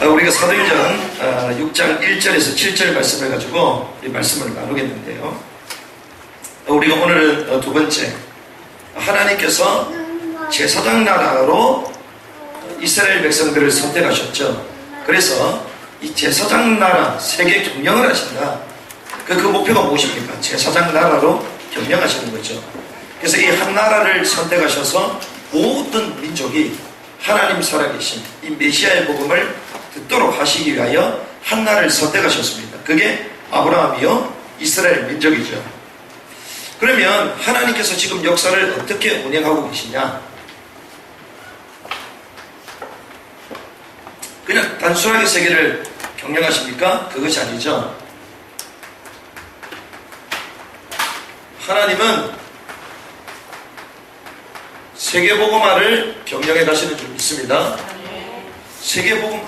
우리가 사도행전 6장 1절에서 7절 말씀을 가지고 우리 말씀을 나누겠는데요. 우리가 오늘은 두 번째, 하나님께서 제사장 나라로 이스라엘 백성들을 선택하셨죠. 그래서 이 제사장 나라 세계 경영을 하신다. 그 목표가 무엇입니까? 제사장 나라로 경영하시는 거죠. 그래서 이 한 나라를 선택하셔서 모든 민족이 하나님 살아계신 이 메시아의 복음을 듣도록 하시기 위하여 한 나라를 선택하셨습니다. 그게 아브라함이요 이스라엘 민족이죠. 그러면 하나님께서 지금 역사를 어떻게 운영하고 계시냐? 그냥 단순하게 세계를 경영하십니까? 그것이 아니죠. 하나님은 세계복음화를 경영해 가시는 줄 믿습니다. 세계복음화,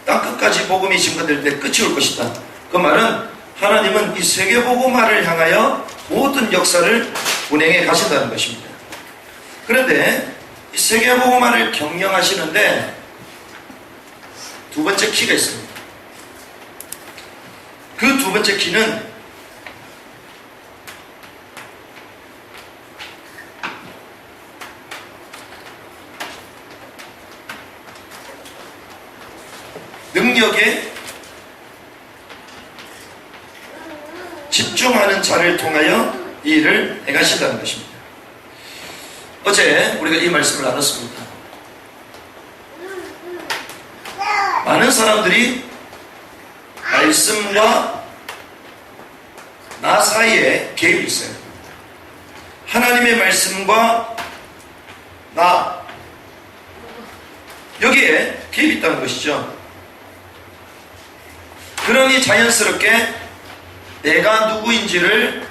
땅끝까지 복음이 증거될 때 끝이 올 것이다. 그 말은 하나님은 이 세계복음화를 향하여 모든 역사를 운행해 가신다는 것입니다. 그런데 이 세계복음화를 경영하시는데 두 번째 키가 있습니다. 그 두 번째 키는 능력에 집중하는 자를 통하여 이 일을 행하신다는 것입니다. 어제 우리가 이 말씀을 나눴습니다. 많은 사람들이 말씀과 나 사이에 개입이 있어요. 하나님의 말씀과 나 여기에 개입이 있다는 것이죠. 그러니 자연스럽게 내가 누구인지를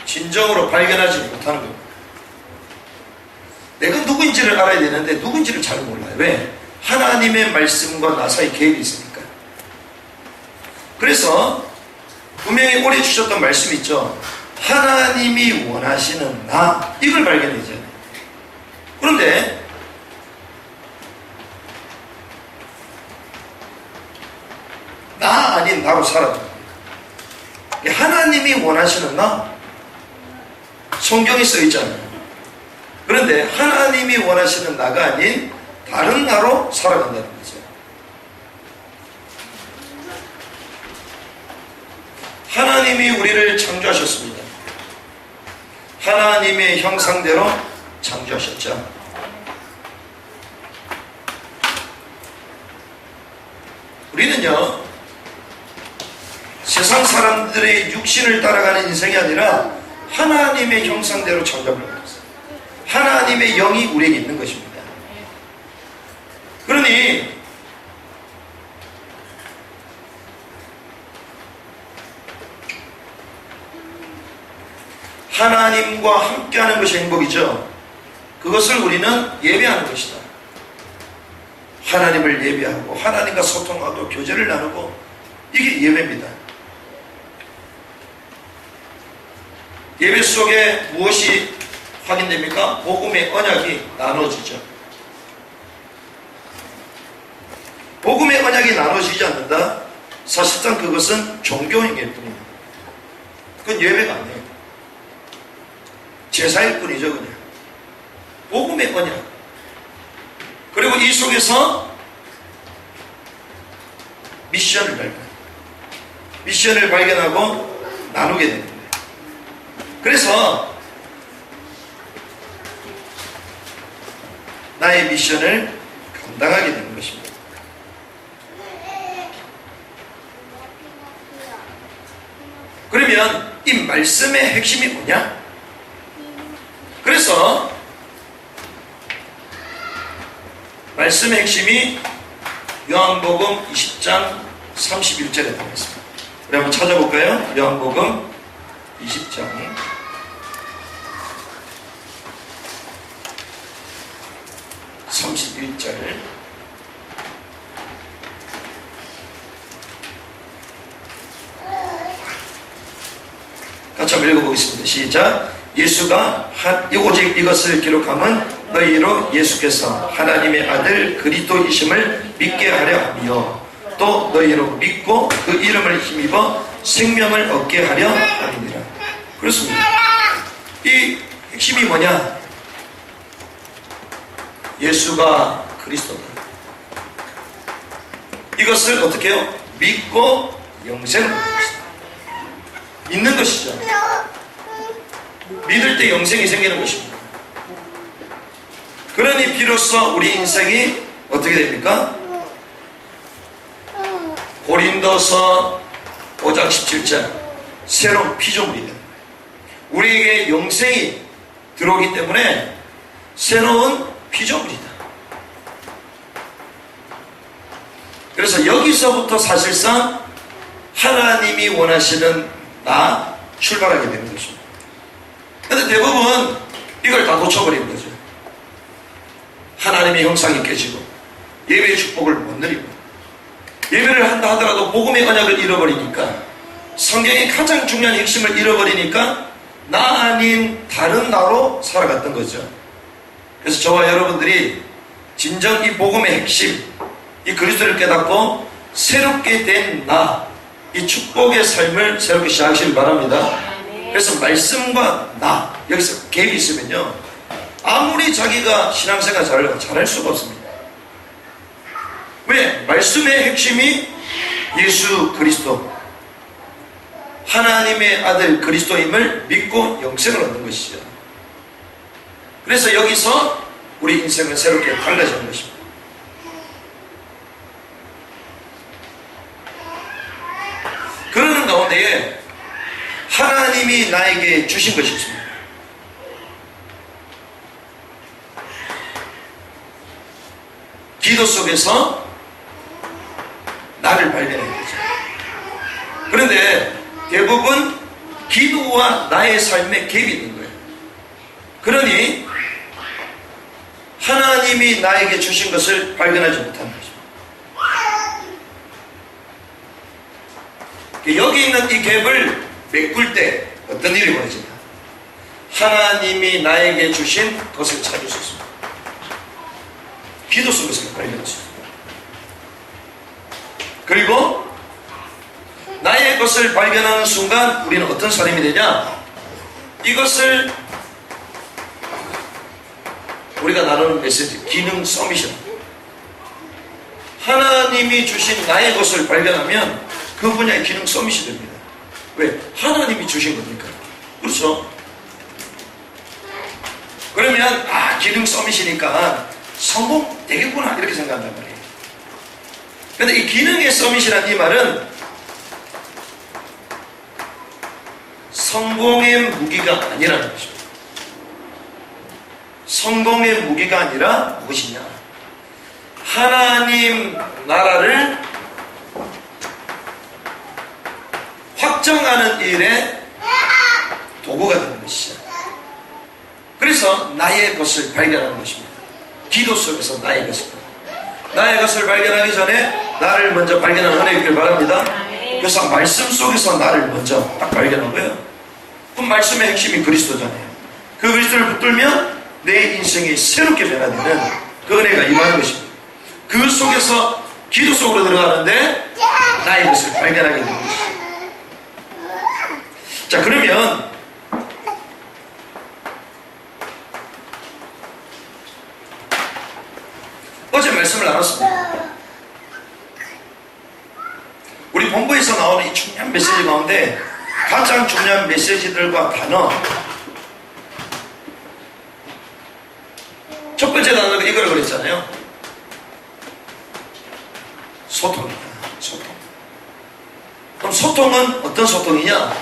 진정으로 발견하지 못하는 겁니다. 내가 누구인지를 알아야 되는데 누구인지를 잘 몰라요. 왜? 하나님의 말씀과 나 사이 개입이 있으니까. 그래서 분명히 오래 주셨던 말씀이 있죠. 하나님이 원하시는 나, 이걸 발견해야죠. 그런데 나 아닌 나로 살아도 하나님이 원하시는 나, 성경에 써 있잖아요. 그런데 하나님이 원하시는 나가 아닌 다른 나로 살아간다는 거죠. 하나님이 우리를 창조하셨습니다. 하나님의 형상대로 창조하셨죠. 우리는요, 세상 사람들의 육신을 따라가는 인생이 아니라 하나님의 형상대로 창조를 받았어요. 하나님의 영이 우리에게 있는 것입니다. 그러니 하나님과 함께하는 것이 행복이죠. 그것을 우리는 예배하는 것이다. 하나님을 예배하고 하나님과 소통하고 교제를 나누고, 이게 예배입니다. 예배 속에 무엇이 확인됩니까? 복음의 언약이 나눠지죠. 복음의 언약이 나눠지지 않는다? 사실상 그것은 종교행위일 뿐입니다. 그건 예배가 아니에요. 제사일 뿐이죠, 그냥. 복음의 언약. 그리고 이 속에서 미션을 발견하고 나누게 됩니다. 그래서 나의 미션을 감당하게 되는 것입니다. 그러면 이 말씀의 핵심이 뭐냐? 그래서 말씀의 핵심이 요한복음 20장 31절에 나와 있습니다. 우리 한번 찾아볼까요? 요한복음 20장 31절. 같이 한번 읽어보겠습니다. 시작. 예수가 오직 이것을 기록함은 너희로 예수께서 하나님의 아들 그리스도이심을 믿게 하려 하며 또 너희로 믿고 그 이름을 힘입어 생명을 얻게 하려 함이니라. 그렇습니다. 이 핵심이 뭐냐? 예수가 그리스도다. 이것을 어떻게 해요? 믿고 영생을 얻는 것이다. 믿는 것이죠. 믿을 때 영생이 생기는 것입니다. 그러니 비로소 우리 인생이 어떻게 됩니까? 고린도서 5장 17절 새로운 피조물이 됩니다. 우리에게 영생이 들어오기 때문에 새로운 피조물이다. 그래서 여기서부터 사실상 하나님이 원하시는 나 출발하게 되는 것입니다. 그런데 대부분 이걸 다 놓쳐버리는 거죠. 하나님의 형상이 깨지고 예배의 축복을 못 누리고 예배를 한다 하더라도 복음의 언약을 잃어버리니까 성경의 가장 중요한 핵심을 잃어버리니까 나 아닌 다른 나로 살아갔던 거죠. 그래서 저와 여러분들이 진정 이 복음의 핵심, 이 그리스도를 깨닫고 새롭게 된 나, 이 축복의 삶을 새롭게 시작하시길 바랍니다. 그래서 말씀과 나, 여기서 갭이 있으면요 아무리 자기가 신앙생활 잘할 수가 없습니다. 왜? 말씀의 핵심이 예수 그리스도 하나님의 아들 그리스도임을 믿고 영생을 얻는 것이죠. 그래서 여기서 우리 인생은 새롭게 달라지는 것입니다. 그러는 가운데에 하나님이 나에게 주신 것이 있습니다. 기도 속에서 나를 발견해야 되죠. 그런데 대부분 기도와 나의 삶에 갭이 있는 거예요. 그러니 하나님이 나에게 주신 것을 발견하지 못하는 것입니다. 여기 있는 이 갭을 메꿀 때 어떤 일이 벌어진다? 하나님이 나에게 주신 것을 찾을 수 있습니다. 기도 속에서 발견할 수 있습니다. 그리고 나의 것을 발견하는 순간 우리는 어떤 사람이 되냐? 이것을 우리가 나누는 메시지, 기능 서미션. 하나님이 주신 나의 것을 발견하면 그 분야의 기능 서밋이 됩니다. 왜? 하나님이 주신 거니까. 그렇죠? 그러면 기능 서밋이니까 성공 되겠구나 이렇게 생각한단 말이에요. 그런데 이 기능의 서밋이라는 이 말은 성공의 무기가 아니라는 것입니다. 성공의 무기가 아니라 무엇이냐? 하나님 나라를 확정하는 일에 도구가 되는 것이죠. 그래서 나의 것을 발견하는 것입니다. 기도 속에서 나의 것을 발견하기 전에 나를 먼저 발견하는 은혜 있길 바랍니다. 그래서 말씀 속에서 나를 먼저 딱 발견하고요. 그럼 말씀의 핵심이 그리스도잖아요. 그 그리스도를 붙들면 내 인생이 새롭게 변화되는 그 은혜가 임하는 것입니다. 그 속에서 기도 속으로 들어가는데 나의 것을 발견하게 되는 것입니다. 자, 그러면 어제 말씀을 나눴습니다. 우리 본부에서 나오는 이 중요한 메시지 가운데 가장 중요한 메시지들과 단어, 첫 번째 단어가 이걸 그랬잖아요. 소통입니다. 소통. 그럼 소통은 어떤 소통이냐?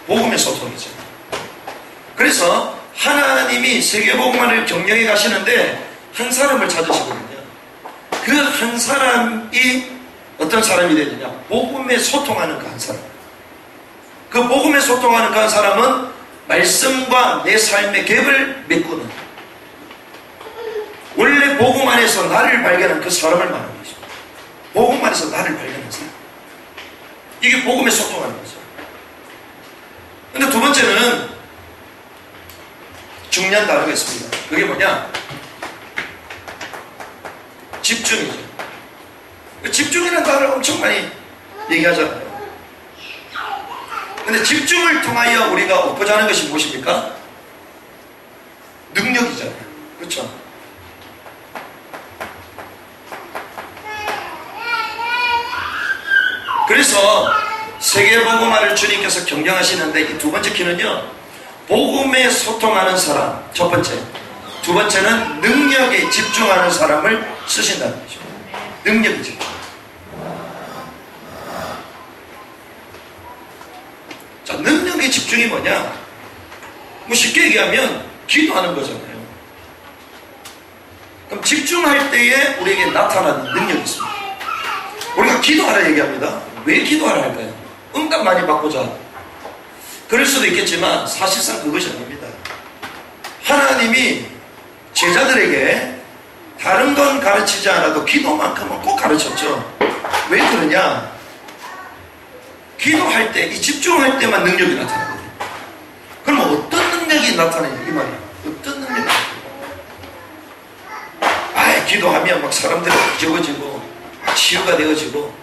복음의 소통이죠. 그래서 하나님이 세계복음화를 경영해 가시는데 한 사람을 찾으시거든요. 그 한 사람이 어떤 사람이 되느냐? 복음에 소통하는 그 한 사람. 그 복음에 소통하는 그 한 사람은 말씀과 내 삶의 갭을 메꾸는, 원래 복음 안에서 나를 발견한 그 사람을 말하는 것입니다. 복음 안에서 나를 발견한 사람. 이게 복음에 소통하는 거죠. 근데 두 번째는 중요한 단어가 있습니다. 그게 뭐냐? 집중이죠. 집중이라는 단어를 엄청 많이 얘기하잖아요. 근데 집중을 통하여 우리가 얻고자 하는 것이 무엇입니까? 능력이잖아요. 그렇죠? 그래서 세계복음화를 주님께서 경영하시는데 이 두 번째 키는요, 복음에 소통하는 사람, 첫 번째. 두 번째는 능력에 집중하는 사람을 쓰신다는 거죠. 능력에 집중. 자, 능력의 집중이 뭐냐? 뭐 쉽게 얘기하면 기도하는 거잖아요. 그럼 집중할 때에 우리에게 나타나는 능력이 있습니다. 우리가 기도하라 얘기합니다. 왜 기도하라 할까요? 응답 많이 받고자. 그럴 수도 있겠지만 사실상 그것이 아닙니다. 하나님이 제자들에게 다른 건 가르치지 않아도 기도만큼은 꼭 가르쳤죠. 왜 그러냐? 기도할 때, 이 집중할 때만 능력이 나타나거든요. 그럼 어떤 능력이 나타나냐 이 말이야. 어떤 능력이 나타나냐. 기도하면 막 사람들이 적어지고 치유가 되어지고,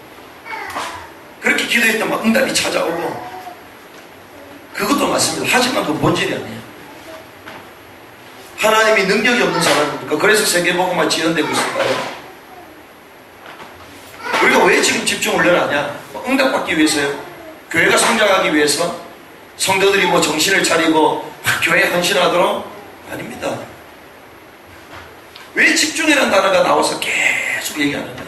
그렇게 기도했던 막 응답이 찾아오고, 그것도 맞습니다. 하지만 그건 본질이 아니에요. 하나님이 능력이 없는 사람입니까? 그래서 세계복음화 지연되고 있을까요? 우리가 왜 지금 집중 훈련을 하냐? 응답받기 위해서요? 교회가 성장하기 위해서? 성도들이 뭐 정신을 차리고 교회에 헌신하도록? 아닙니다. 왜 집중이라는 단어가 나와서 계속 얘기하느냐?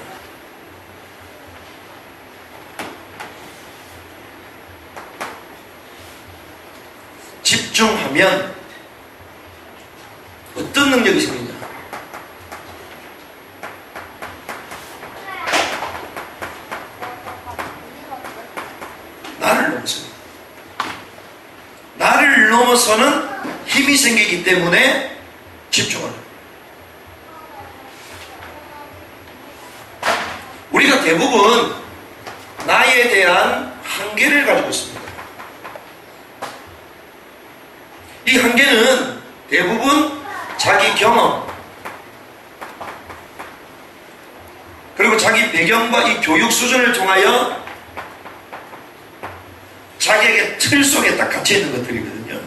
집중하면 어떤 능력이 생기냐? 나를 넘어서는, 나를 넘어서는 힘이 생기기 때문에 집중을 해요. 우리가 대부분 나에 대한 한계를 가지고 있습니다. 이 한계는 대부분 자기 경험, 그리고 자기 배경과 이 교육 수준을 통하여 자기에게 틀 속에 딱 갇혀 있는 것들이거든요.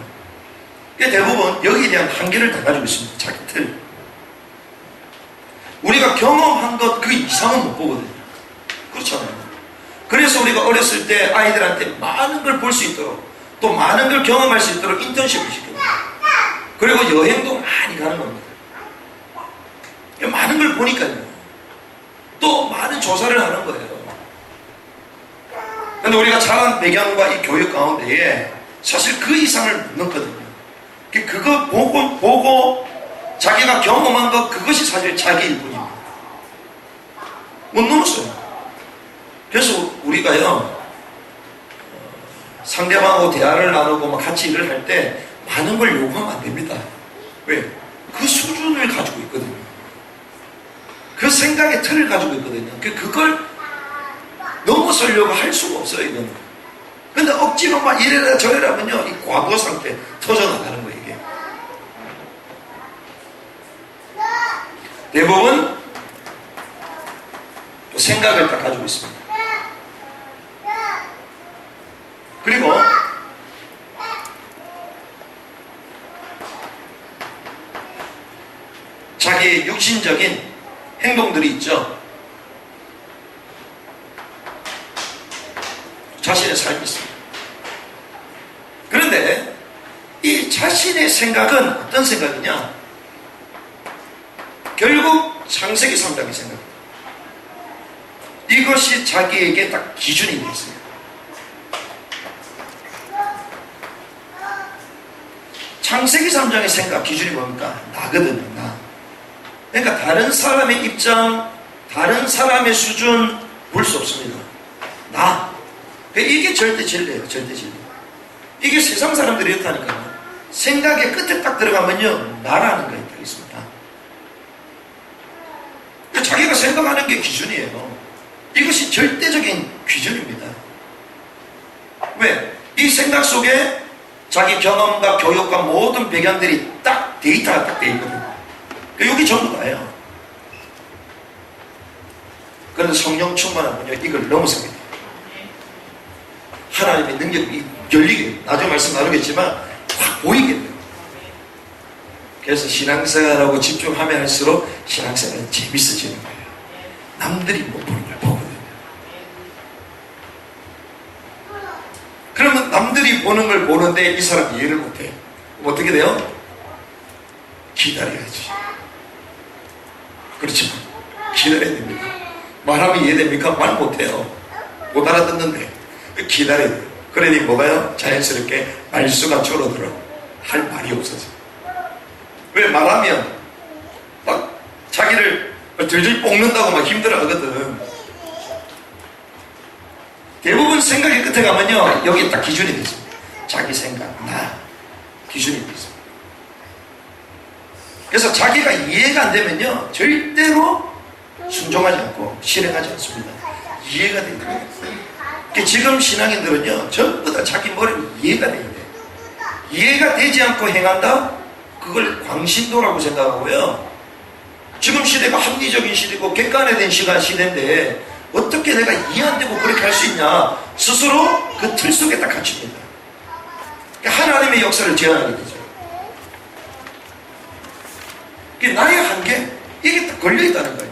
대부분 여기에 대한 한계를 다 가지고 있습니다. 자기 틀. 우리가 경험한 것 그 이상은 못 보거든요. 그렇잖아요. 그래서 우리가 어렸을 때 아이들한테 많은 걸 볼 수 있도록, 또 많은 걸 경험할 수 있도록 인턴십을 시켜요. 그리고 여행도 많이 가는 겁니다. 많은 걸 보니까요. 또 많은 조사를 하는 거예요. 그런데 우리가 자란 배경과 이 교육 가운데에 사실 그 이상을 못 넣거든요. 그거 보고 자기가 경험한 것, 그것이 사실 자기 일뿐입니다. 못 넘었어요. 그래서 우리가요, 상대방하고 대화를 나누고 막 같이 일을 할 때 많은 걸 요구하면 안 됩니다. 왜? 그 수준을 가지고 있거든요. 그 생각의 틀을 가지고 있거든요. 그걸 넘어서려고 할 수가 없어요, 이거는. 근데 억지로 막 이래라 저래라 하면요, 이 과거 상태 터져나가는 거예요, 이게. 대부분 또 생각을 다 가지고 있습니다. 그리고 자기의 육신적인 행동들이 있죠. 자신의 삶이 있습니다. 그런데 이 자신의 생각은 어떤 생각이냐? 결국 창세기 3장의 생각. 이것이 자기에게 딱 기준이 되어 있어요. 창세기 3장의 생각 기준이 뭡니까? 나거든요, 나. 그러니까 다른 사람의 입장, 다른 사람의 수준 볼 수 없습니다. 나. 이게 절대 진리예요, 절대 진리. 이게 세상 사람들이 이렇다니까요. 생각의 끝에 딱 들어가면요, 나라는 게 딱 있습니다. 자기가 생각하는 게 기준이에요. 이것이 절대적인 기준입니다. 왜? 이 생각 속에 자기 경험과 교육과 모든 배경들이 딱 데이터가 딱 돼 있거든요. 여기 전부 다예요. 그런데 성령 충만하면요, 이걸 넘어섭니다. 하나님의 능력이 열리게, 나중에 말씀 나누겠지만 확 보이게 돼요. 그래서 신앙생활하고 집중하면 할수록 신앙생활은 재밌어지는 거예요. 남들이 못 보는 걸 보거든요. 그러면 남들이 보는 걸 보는데 이 사람 이해를 못해. 그럼 어떻게 돼요? 기다려야지. 그렇죠? 기다려야 됩니다. 말하면 이해됩니까? 말 못해요. 못 알아듣는데 기다려야 돼요. 그러니 뭐가요? 자연스럽게 말수가 줄어들어. 할 말이 없어져. 왜? 말하면 막 자기를 들들 볶는다고 막 힘들어 하거든. 대부분 생각의 끝에 가면요, 여기에 딱 기준이 되죠. 자기 생각, 나 기준이 되죠. 그래서 자기가 이해가 안 되면요, 절대로 순종하지 않고 실행하지 않습니다. 이해가 돼야 돼요. 지금 신앙인들은요, 전부 다 자기 머리로 이해가 돼야 돼요. 이해가 되지 않고 행한다? 그걸 광신도라고 생각하고요. 지금 시대가 합리적인 시대고 객관화된 시대인데 어떻게 내가 이해 안 되고 그렇게 할 수 있냐? 스스로 그 틀 속에 딱 갇힙니다. 하나님의 역사를 제한하게 되죠. 나의 한계, 이게 딱 걸려있다는 거예요.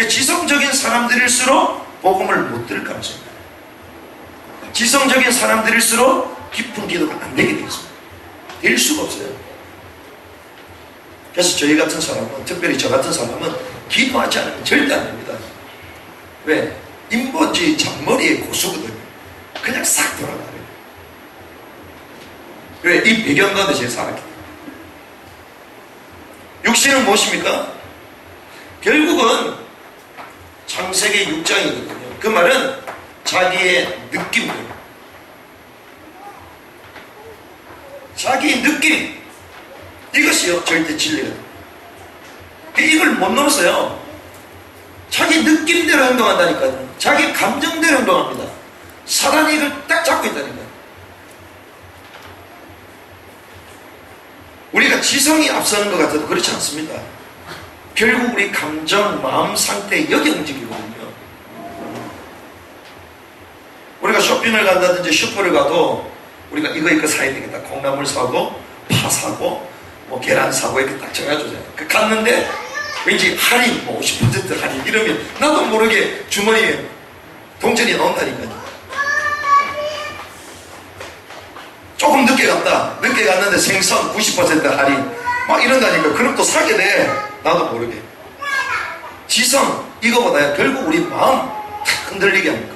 지성적인 사람들일수록 복음을 못 들을 가능성이 있어요. 지성적인 사람들일수록 깊은 기도가 안 되게 되어 있습니다. 될 수가 없어요. 그래서 저희 같은 사람은, 특별히 저 같은 사람은 기도하지 않으면 절대 안 됩니다. 왜? 인본주의 잔머리의 고수거든요. 그냥 싹 돌아가요. 왜? 이 배경 가운데 제가 살았기 때문에. 육신은 무엇입니까? 결국은 창세기 6장이거든요. 그 말은 자기의 느낌들. 자기의 느낌. 이것이요, 절대 진리가. 이걸 못 넘었어요. 자기 느낌대로 행동한다니까요. 자기 감정대로 행동합니다. 사단이 이걸 딱 잡고 있다니까요. 우리가 지성이 앞서는 것 같아도 그렇지 않습니다. 결국 우리 감정, 마음 상태 여기 움직이거든요. 우리가 쇼핑을 간다든지 슈퍼를 가도 우리가 이거 사야 되겠다. 콩나물 사고 파 사고 뭐 계란 사고 이렇게 딱 정해주잖아요. 갔는데 왠지 할인, 뭐 50% 할인 이러면 나도 모르게 주머니에 동전이 나온다니까요. 조금 늦게 갔다. 늦게 갔는데 생선 90% 할인 막 이런다니까. 그럼 또 사게 돼. 나도 모르게. 지성 이거보다 결국 우리 마음 탁 흔들리게 합니다.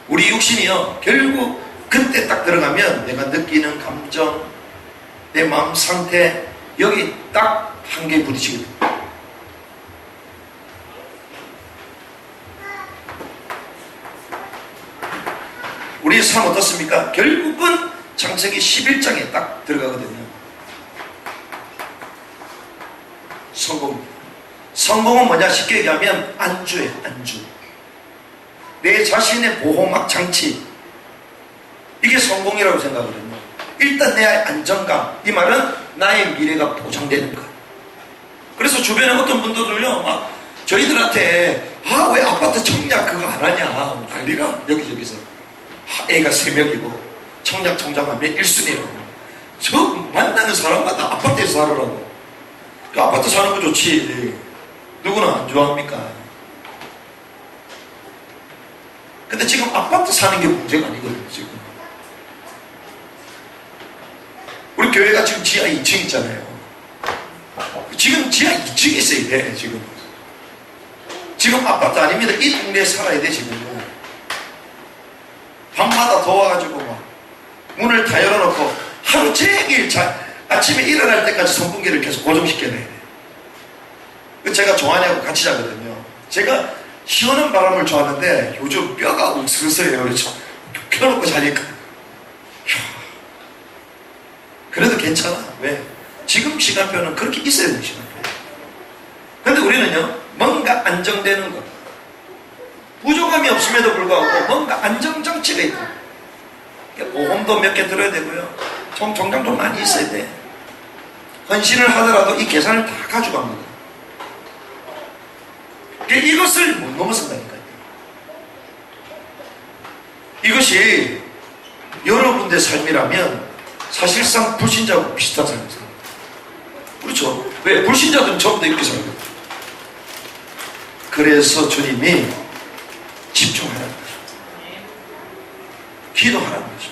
우리 육신이요, 결국 그때 딱 들어가면 내가 느끼는 감정, 내 마음 상태 여기 딱 한계에 부딪히게 됩니다. 우리의 삶 어떻습니까? 결국은 창세기 11장에 딱 들어가거든요. 성공은 뭐냐? 쉽게 얘기하면 안주예요. 안주. 내 자신의 보호막 장치. 이게 성공이라고 생각하거든요. 일단 내 안정감. 이 말은 나의 미래가 보장되는 것. 그래서 주변에 어떤 분들을요, 막 저희들한테 왜 아파트 청약 그거 안 하냐 난리가 여기저기서. 애가 3명이고 청약 통장하면 1순위라고. 저 만나는 사람마다 아파트에서 살으라고. 그 아파트 사는 거 좋지. 누구나 안 좋아합니까? 근데 지금 아파트 사는 게 문제가 아니거든요. 지금 우리 교회가 지금 지하 2층 있잖아요. 지금 지하 2층에 있어야 돼. 지금 아파트 아닙니다. 이 동네에 살아야 돼. 지금 밤마다 더워가지고 막 문을 다 열어놓고 하루 종일 아침에 일어날 때까지 선풍기를 계속 고정시켜놔야 돼. 제가 종환이하고 같이 자거든요. 제가 시원한 바람을 좋아하는데 요즘 뼈가 욱스러워요. 펴놓고 자니까. 그래도 괜찮아. 왜? 지금 시간표는 그렇게 있어야 되는 시간표. 근데 우리는요, 뭔가 안정되는 것. 부족함이 없음에도 불구하고 뭔가 안정장치가 있다. 보험도 몇 개 들어야 되고요. 통장 좀 많이 있어야 돼. 헌신을 하더라도 이 계산을 다 가져갑니다. 이것을 못 넘어선다니까요. 이것이 여러분의 삶이라면 사실상 불신자하고 비슷한 삶이죠. 그렇죠? 왜? 불신자들은 전부 다 이렇게 살거든요. 그래서 주님이 집중하라는 거죠. 기도하라는 거죠.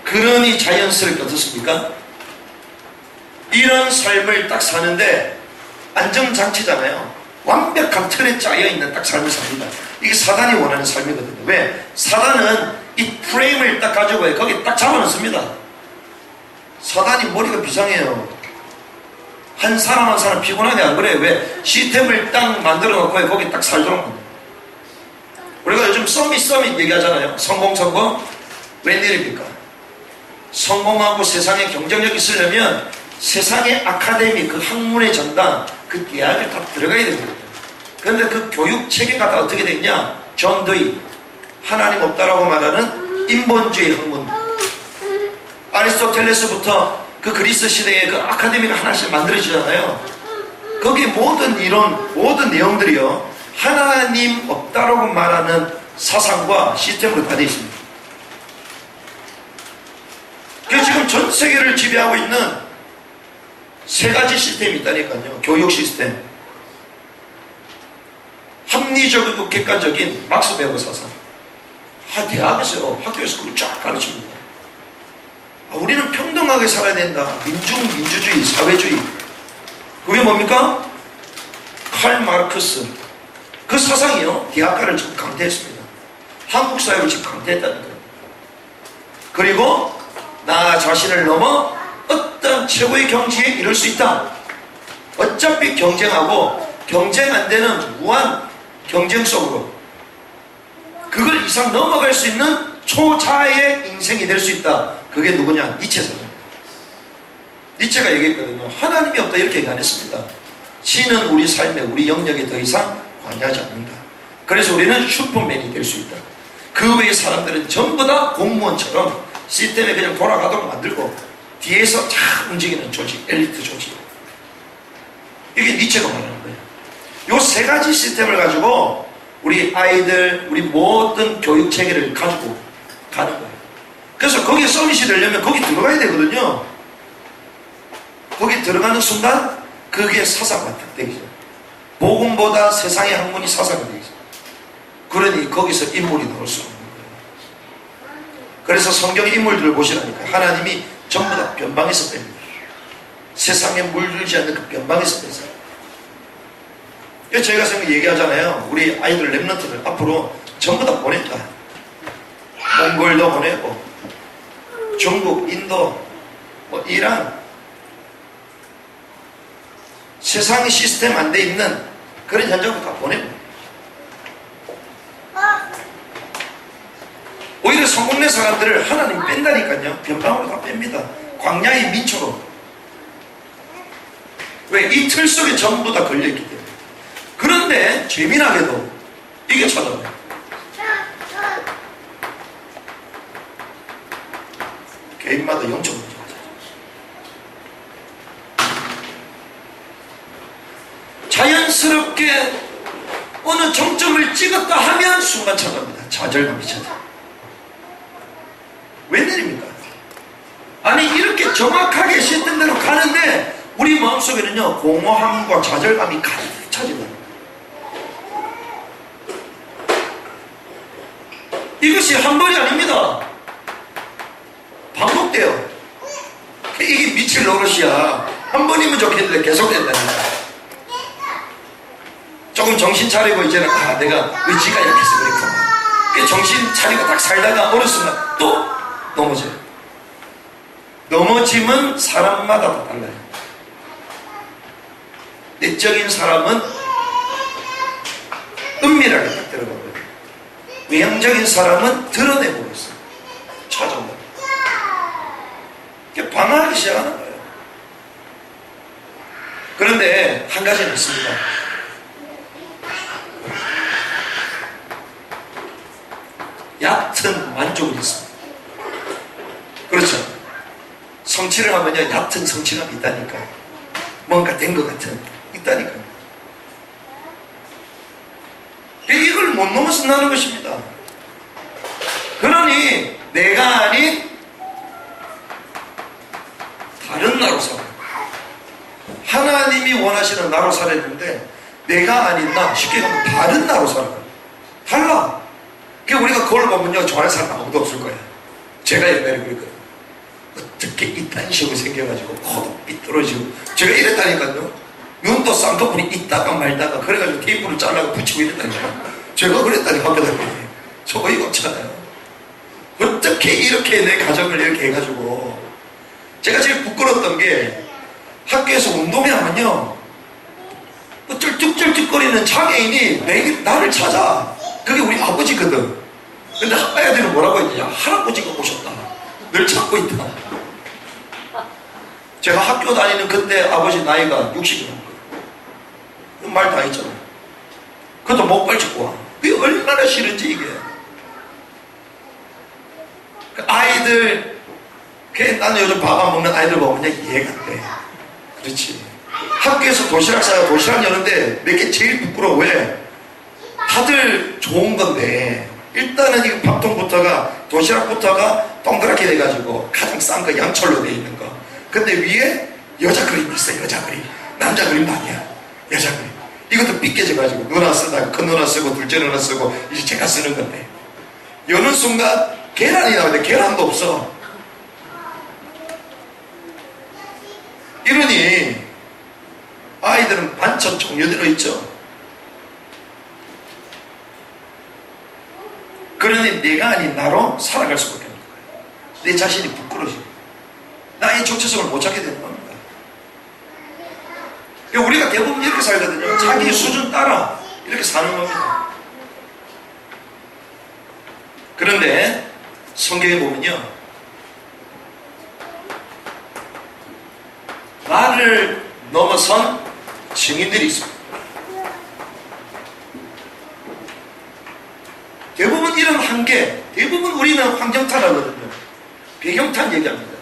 그러니 자연스럽게 어떻습니까? 이런 삶을 딱 사는데 안정장치잖아요. 완벽한 틀에 짜여있는 딱 삶을 삽니다. 이게 사단이 원하는 삶이거든요. 왜? 사단은 이 프레임을 딱 가지고 거기 딱 잡아놓습니다. 사단이 머리가 비상해요. 한 사람 한 사람 피곤하게 안 그래? 왜? 시스템을 딱 만들어 놓고 거기 딱 살도록 합니다. 우리가 요즘 서밋 얘기하잖아요. 성공. 웬일입니까? 성공하고 세상에 경쟁력 있으려면 세상의 아카데미, 그 학문의 전당, 그 대학을 다 들어가야 됩니다. 그런데 그 교육 체계가 다 어떻게 됐냐? 존 드이, 하나님 없다라고 말하는 인본주의 학문. 아리스토텔레스부터 그 그리스 시대에 그 아카데미가 하나씩 만들어지잖아요. 거기 모든 이론, 모든 내용들이요, 하나님 없다라고 말하는 사상과 시스템으로 다 되어 있습니다. 그래서 지금 전 세계를 지배하고 있는 세 가지 시스템이 있다니까요. 교육 시스템, 합리적이고 객관적인 막스 베버 사상. 대학에서요, 학교에서 그걸 쫙 가르칩니다. 우리는 평등하게 살아야 된다. 민주주의, 사회주의. 그게 뭡니까? 칼 마르크스. 그 사상이요, 대학가를 지금 강퇴했습니다. 한국 사회를 지금 강퇴했다는 거예요. 그리고 나 자신을 넘어 어떤 최고의 경지에 이룰 수 있다. 어차피 경쟁하고 경쟁 안 되는 무한 경쟁 속으로 그걸 이상 넘어갈 수 있는 초자의 인생이 될 수 있다. 그게 누구냐? 니체잖아요. 니체가 얘기했거든요. 하나님이 없다 이렇게 얘기 안 했습니다. 신은 우리 삶에, 우리 영역에 더 이상 관여하지 않는다. 그래서 우리는 슈퍼맨이 될 수 있다. 그 외의 사람들은 전부 다 공무원처럼 시스템에 그냥 돌아가도록 만들고 뒤에서 잘 움직이는 조직, 엘리트 조직. 이게 니체가 말하는 거예요. 요 세 가지 시스템을 가지고 우리 아이들, 우리 모든 교육 체계를 가지고 가는 거예요. 그래서 거기에 서밋이 되려면 거기 들어가야 되거든요. 거기 들어가는 순간 그게 사상과 특징이죠. 복음보다 세상의 학문이 사상이 되죠. 그러니 거기서 인물이 나올 수 없는 거예요. 그래서 성경의 인물들을 보시라니까 하나님이 전부 다 변방에서 뺍니다. 세상에 물들지 않는 그 변방에서 뺐어요. 저희가 생각 얘기하잖아요. 우리 아이들 랩런트들 앞으로 전부 다 보냈다. 몽골도 보내고 중국, 인도, 이란, 세상의 시스템 안 돼 있는 그런 현장을 다 보내고 오히려 성공된 사람들을 하나님 뺀다니까요. 변방으로 다 뺍니다. 광야의 민초로. 왜? 이 틀 속에 전부 다 걸려있기 때문에. 그런데 재미나게도 이게 찾아와요. 개인마다 0.5점. 자연스럽게 어느 정점을 찍었다 하면 순간 찾아옵니다. 좌절감이 찾아. 웬일입니까? 아니 이렇게 정확하게 시스템 대로 가는데 우리 마음속에는요 공허함과 좌절감이 가득 차지거든요. 이것이 한 번이 아닙니다. 반복돼요. 이게 미칠 노릇이야. 한 번이면 좋겠는데 계속 된다니까. 조금 정신 차리고 이제는 내가 의지가 약해서 그랬구나. 정신 차리고 딱 살다가 어느 순간 또 넘어져요. 넘어짐은 사람마다 다 달라요. 내적인 사람은 은밀하게 딱 들어가고요. 외형적인 사람은 드러내고 있어요. 찾아온다. 방황하기 시작하는 거예요. 그런데 한 가지는 있습니다. 얕은 만족이 있습니다. 그렇죠. 성취를 하면요, 얕은 성취감이 있다니까. 뭔가 된 것 같은, 있다니까. 이걸 못 넘어선다는 것입니다. 그러니 내가 아닌 다른 나로 살아. 하나님이 원하시는 나로 살았는데 내가 아닌 나, 쉽게 가면 다른 나로 살아. 달라. 그러니까 우리가 그걸 보면요, 좋아하는 사람 아무도 없을 거야. 제가 옛날에 그랬거든요. 어떻게 이딴 식으로 생겨가지고 코도 삐뚤어지고, 제가 이랬다니까요. 눈도 쌍꺼풀이 있다가 말다가 그래가지고 테이프를 잘라고 붙이고 이랬다니까요. 제가 그랬다니까. 학교 다닐 때. 저 어이가 없잖아요. 어떻게 이렇게 내 가정을 이렇게 해가지고. 제가 제일 부끄러웠던 게, 학교에서 운동회 하면요, 쩔뚝쩔뚝거리는 장애인이 나를 찾아. 그게 우리 아버지거든. 근데 아빠애들은 뭐라고 했냐? 할아버지가 오셨다. 늘 찾고 있다. 제가 학교 다니는 그때 아버지 나이가 60이 넘은 거예요. 말 다 했잖아요. 그것도 목발 짚고 와. 그게 얼마나 싫은지 이게. 그 아이들, 나는 요즘 밥 안 먹는 아이들 보면 이해가 안 돼. 그렇지. 학교에서 도시락 싸요. 도시락 여는데 내게 제일 부끄러워. 왜? 다들 좋은 건데 일단은 이 밥통부터가, 도시락부터가 동그랗게 돼가지고 가장 싼 거 양철로 돼 있는 거. 근데 위에 여자 그림 있어요. 여자 그림. 남자 그림도 아니야. 여자 그림. 이것도 삐껴져가지고 누나 쓰다가 큰 누나 쓰고 둘째 누나 쓰고 이제 제가 쓰는 건데, 여는 순간 계란이 나오는데 계란도 없어. 이러니 아이들은 반찬 종류대로 있죠. 그러니 내가 아닌 나로 살아갈 수밖에 없는 거예요. 내 자신이 부끄러워지고 나의 정체성을 못 찾게 되는 겁니다. 그러니까 우리가 대부분 이렇게 살거든요. 자기 수준 따라 이렇게 사는 겁니다. 그런데 성경에 보면요, 나를 넘어선 증인들이 있습니다. 대부분 이런 한계, 대부분 우리는 환경탄 하거든요. 배경탄 얘기합니다.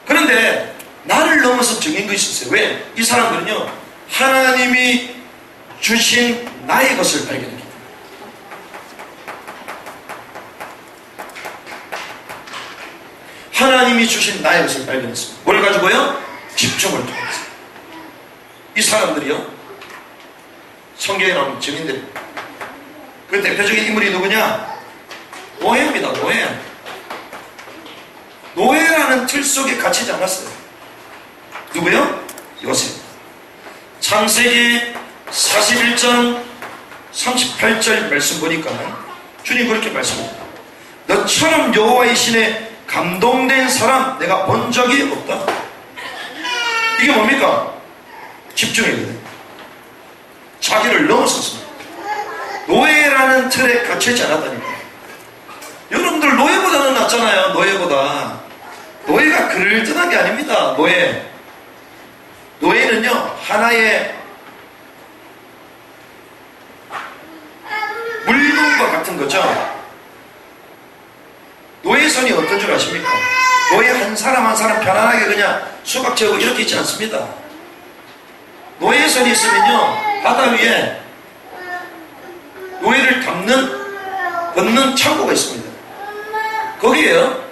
그런데 나를 넘어서 증인도 있었어요. 왜? 이 사람들은요, 하나님이 주신 나의 것을 발견했기 때문에. 하나님이 주신 나의 것을 발견했습니다. 뭘 가지고요? 집중을 통해서. 이 사람들이요, 성경에 나오는 증인들. 그 대표적인 인물이 누구냐? 노예입니다. 노예. 노예라는 틀 속에 갇히지 않았어요. 누구요? 요셉. 창세기 41장 38절 말씀 보니까 주님 그렇게 말씀합니다. 너처럼 여호와의 신에 감동된 사람 내가 본 적이 없다. 이게 뭡니까? 집중이거든요. 자기를 넘어섰습니다. 노예라는 틀에 갇혀있지 않았다니까. 여러분들 노예보다는 낫잖아요. 노예보다. 노예가 그럴듯한 게 아닙니다. 노예는요, 하나의 물건과 같은 거죠. 노예선이 어떤 줄 아십니까? 노예 한 사람 한 사람 편안하게 그냥 수박 채우고 이렇게 있지 않습니다. 노예선이 있으면요, 바다 위에 노예를 걷는 창고가 있습니다. 거기에요,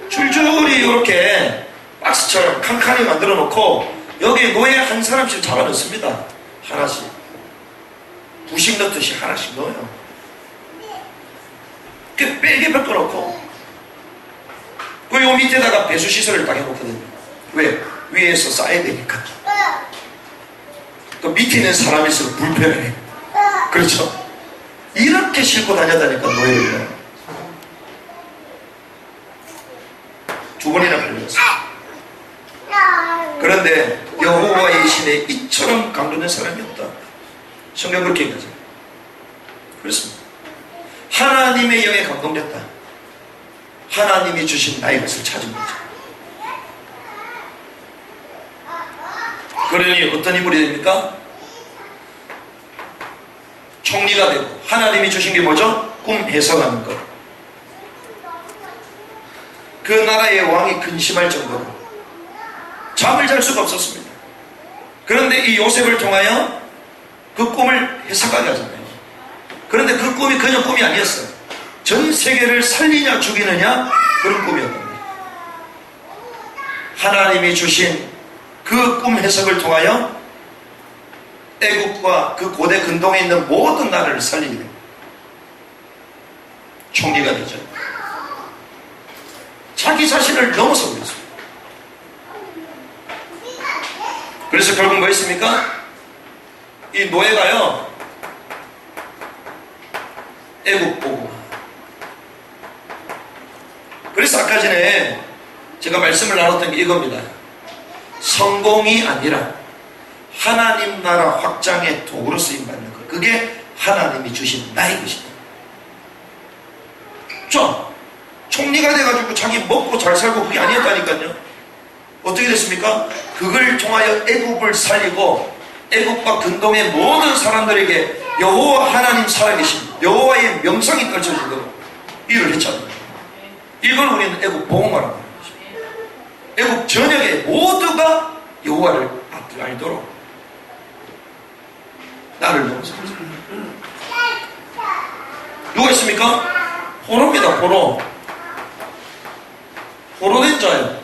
줄줄이 이렇게 박스처럼 칸칸이 만들어 놓고 여기에 노예 한 사람씩 잡아 넣습니다. 하나씩. 부식 넣듯이 하나씩 넣어요. 그 뺄게 벗겨 놓고 그 요 밑에다가 배수 시설을 딱 해놓거든요. 왜? 위에서 쌓아야 되니까. 그 밑에 있는 사람이 있으면 불편해. 그렇죠? 이렇게 싣고 다녔다니까, 노예를. 두 번이나 걸렸어요. 그런데 여호와의 신에 이처럼 감동된 사람이 없다. 성경 그렇게 얘기하죠. 그렇습니다. 하나님의 영에 감동됐다. 하나님이 주신 나의 것을 찾은 거죠. 그러니 어떤 인물이 됩니까? 총리가 되고, 하나님이 주신 게 뭐죠? 꿈 해석하는 것. 그 나라의 왕이 근심할 정도로 잠을 잘 수가 없었습니다. 그런데 이 요셉을 통하여 그 꿈을 해석하게 하잖아요. 그런데 그 꿈이 그냥 꿈이 아니었어요. 전 세계를 살리냐 죽이느냐 그런 꿈이었던 거예요. 하나님이 주신 그 꿈 해석을 통하여 애국과 그 고대 근동에 있는 모든 나라를 살리게 됩니다. 총리가 되죠. 자기 자신을 넘어서 버렸습니다. 그래서 결국 뭐 했습니까? 이 노예가요, 애국 보고. 그래서 아까 전에 제가 말씀을 나눴던 게 이겁니다. 성공이 아니라 하나님 나라 확장의 도구로 쓰임받는 것. 그게 하나님이 주신 나의 것이다. 총리가 돼가지고 자기 먹고 잘 살고 그게 아니었다니까요. 어떻게 됐습니까? 그걸 통하여 애국을 살리고 애국과 근동의 모든 사람들에게 여호와 하나님 살아계신 여호와의 명성이 떨쳐지도록 일을 했잖아요. 이걸 우리는 애국 보호마라고 하는 것입니다. 애국 전역에 모두가 여호와를 알도록 나를 넘어서 누가 있습니까? 포로입니다. 포로된 자예요.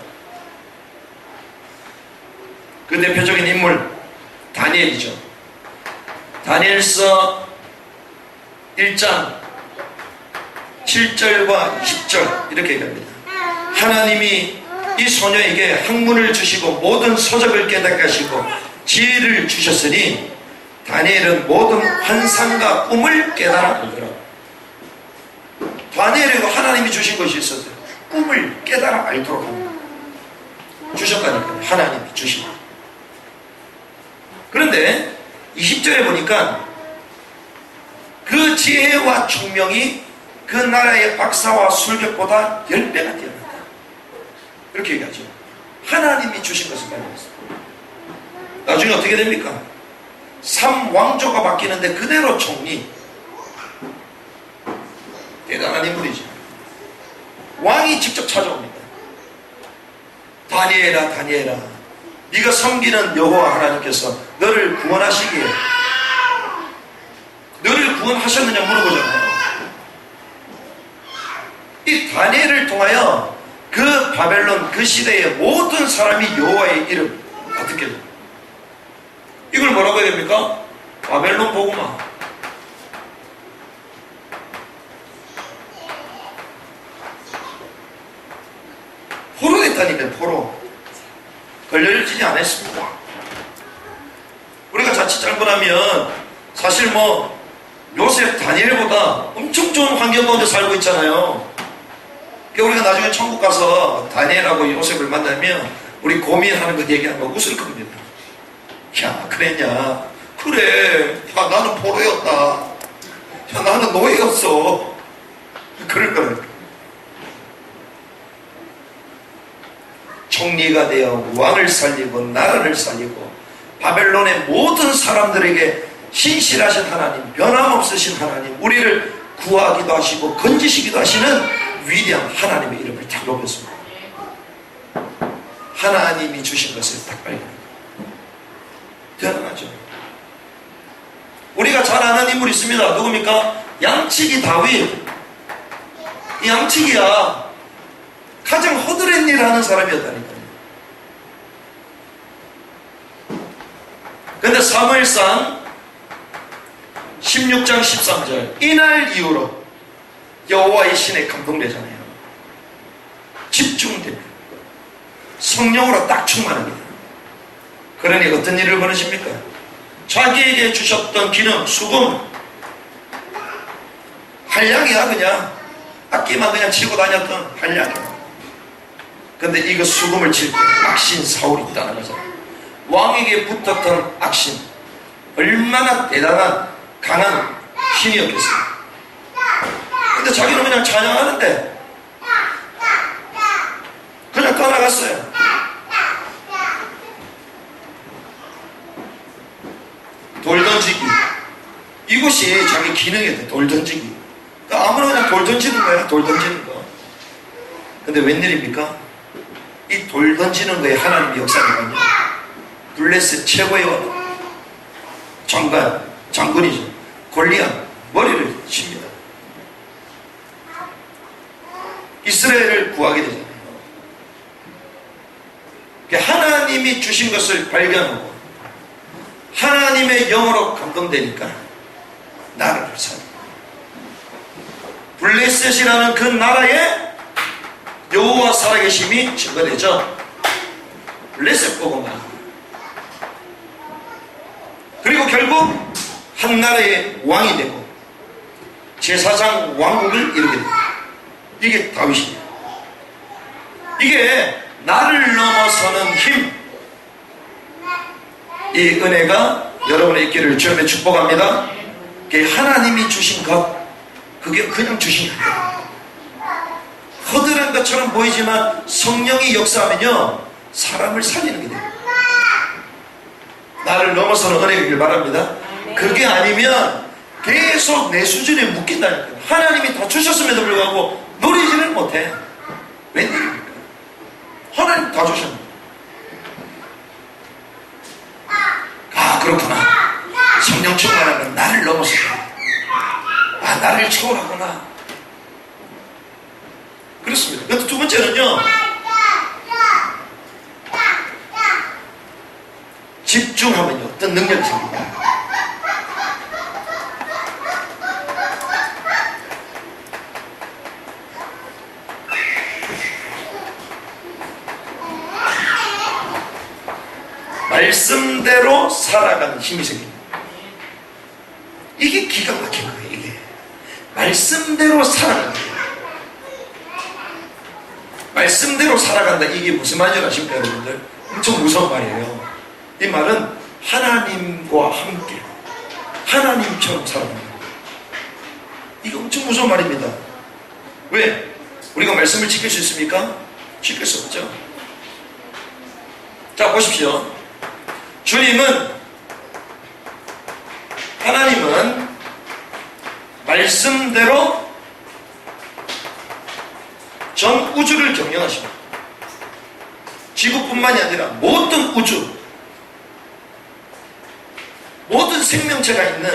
그 대표적인 인물 다니엘이죠. 다니엘서 1장 7절과 20절 이렇게 얘기합니다. 하나님이 이 소녀에게 학문을 주시고 모든 서적을 깨닫게 하시고 지혜를 주셨으니 다니엘은 모든 환상과 꿈을 깨달아 알더라. 다니엘에게 하나님이 주신 것이 있었어요. 꿈을 깨달아 알도록 합니다. 주셨다니까요. 하나님이 주신 것. 그런데 20절에 보니까 그 지혜와 총명이 그 나라의 박사와 술객보다 10배가 뛰어났다. 이렇게 얘기하죠. 하나님이 주신 것을 발견했어요. 나중에 어떻게 됩니까? 3왕조가 바뀌는데 그대로 총리. 대단한 인물이죠. 왕이 직접 찾아옵니다. 다니엘아, 다니엘아, 네가 섬기는 여호와 하나님께서 너를 구원하시기에 너를 구원하셨느냐 물어보잖아요. 이 다니엘을 통하여 그 바벨론 그 시대의 모든 사람이 여호와의 이름 어떻게 해요? 이걸 뭐라고 해야 됩니까? 바벨론 복음화. 포로 됐다니까요. 포로. 걸려지지 않았습니다. 우리가 자칫 잘못하면 사실 뭐 요셉 다니엘보다 엄청 좋은 환경 가운데 살고 있잖아요. 우리가 나중에 천국 가서 다니엘하고 요셉을 만나면 우리 고민하는 거 얘기하는 거 웃을 겁니다. 야, 그랬냐? 그래. 야, 나는 포로였다. 야, 나는 노예였어. 그럴 거라니까. 총리가 되어 왕을 살리고 나라를 살리고 바벨론의 모든 사람들에게 신실하신 하나님, 변함없으신 하나님, 우리를 구하기도 하시고 건지시기도 하시는 위대한 하나님의 이름을 딱 높였습니다. 하나님이 주신 것을 딱 발견합니다. 대단하죠. 우리가 잘 아는 인물이 있습니다. 누굽니까? 양치기 다윗. 이 양치기야 가장 허드렛 일을 하는 사람이었다니까요. 근데 사무엘상 16장 13절 이날 이후로 여호와의 신에 감동되잖아요. 집중됩니다. 성령으로 딱 충만합니다. 그러니 어떤 일을 벌이십니까? 자기에게 주셨던 기름, 수금 한량이야. 그냥 악기만 그냥 치고 다녔던 한량이야. 근데 이거 수금을 칠 때 악신 사울이 있다는 거잖아요. 왕에게 붙었던 악신, 얼마나 대단한 강한 신이었겠어요. 근데 자기는 그냥 찬양하는데 그냥 떠나갔어요. 돌 던지기, 이것이 자기 기능이었대. 돌 던지기. 그러니까 아무나 그냥 돌 던지는 거야. 돌 던지는 거. 근데 웬일입니까? 이 돌 던지는 거에 하나님의 역사니까요. 블레셋 최고의 장군이죠. 골리앗 머리를 칩니다. 이스라엘을 구하게 되잖아요. 하나님이 주신 것을 발견하고 하나님의 영으로 감동되니까 나라를 삽니다. 블레셋이라는 그 나라에 여호와 살아계심이 증거되죠. 블레셋 보고 나. 그리고 결국 한 나라의 왕이 되고 제사장 왕국을 이루게 됩니다. 이게 다윗이에요. 이게 나를 넘어서는 힘. 이 은혜가 여러분의 있기를 주님의 축복합니다. 그게 하나님이 주신 것, 그게 그냥 주신 것. 허드한 것처럼 보이지만 성령이 역사하면요 사람을 살리는 게 돼요. 나를 넘어서는 은혜이길 바랍니다. 그게 아니면 계속 내 수준에 묶인다니까요. 하나님이 다 주셨음에도 불구하고 누리지를 못해. 웬일입니까? 하나님 다 주셨는데. 아, 그렇구나. 성령 충만하면 나를 넘어서구나. 아, 나를 초월하구나. 그렇습니다. 그런데 두 번째는요, 집중하면요 어떤 능력이 생깁니다. 말씀대로 살아가는 힘이 생깁니다. 이게 기가 막힌 거예요. 이게 말씀대로 살아가는 거예요. 말씀대로 살아간다. 이게 무슨 말인지 아십니까, 여러분들? 엄청 무서운 말이에요. 이 말은 하나님과 함께 하나님처럼 살아간다. 이게 엄청 무서운 말입니다. 왜? 우리가 말씀을 지킬 수 있습니까? 지킬 수 없죠. 자, 보십시오. 하나님은 말씀대로 전 우주를 경영하십니다. 지구뿐만이 아니라 모든 우주, 모든 생명체가 있는,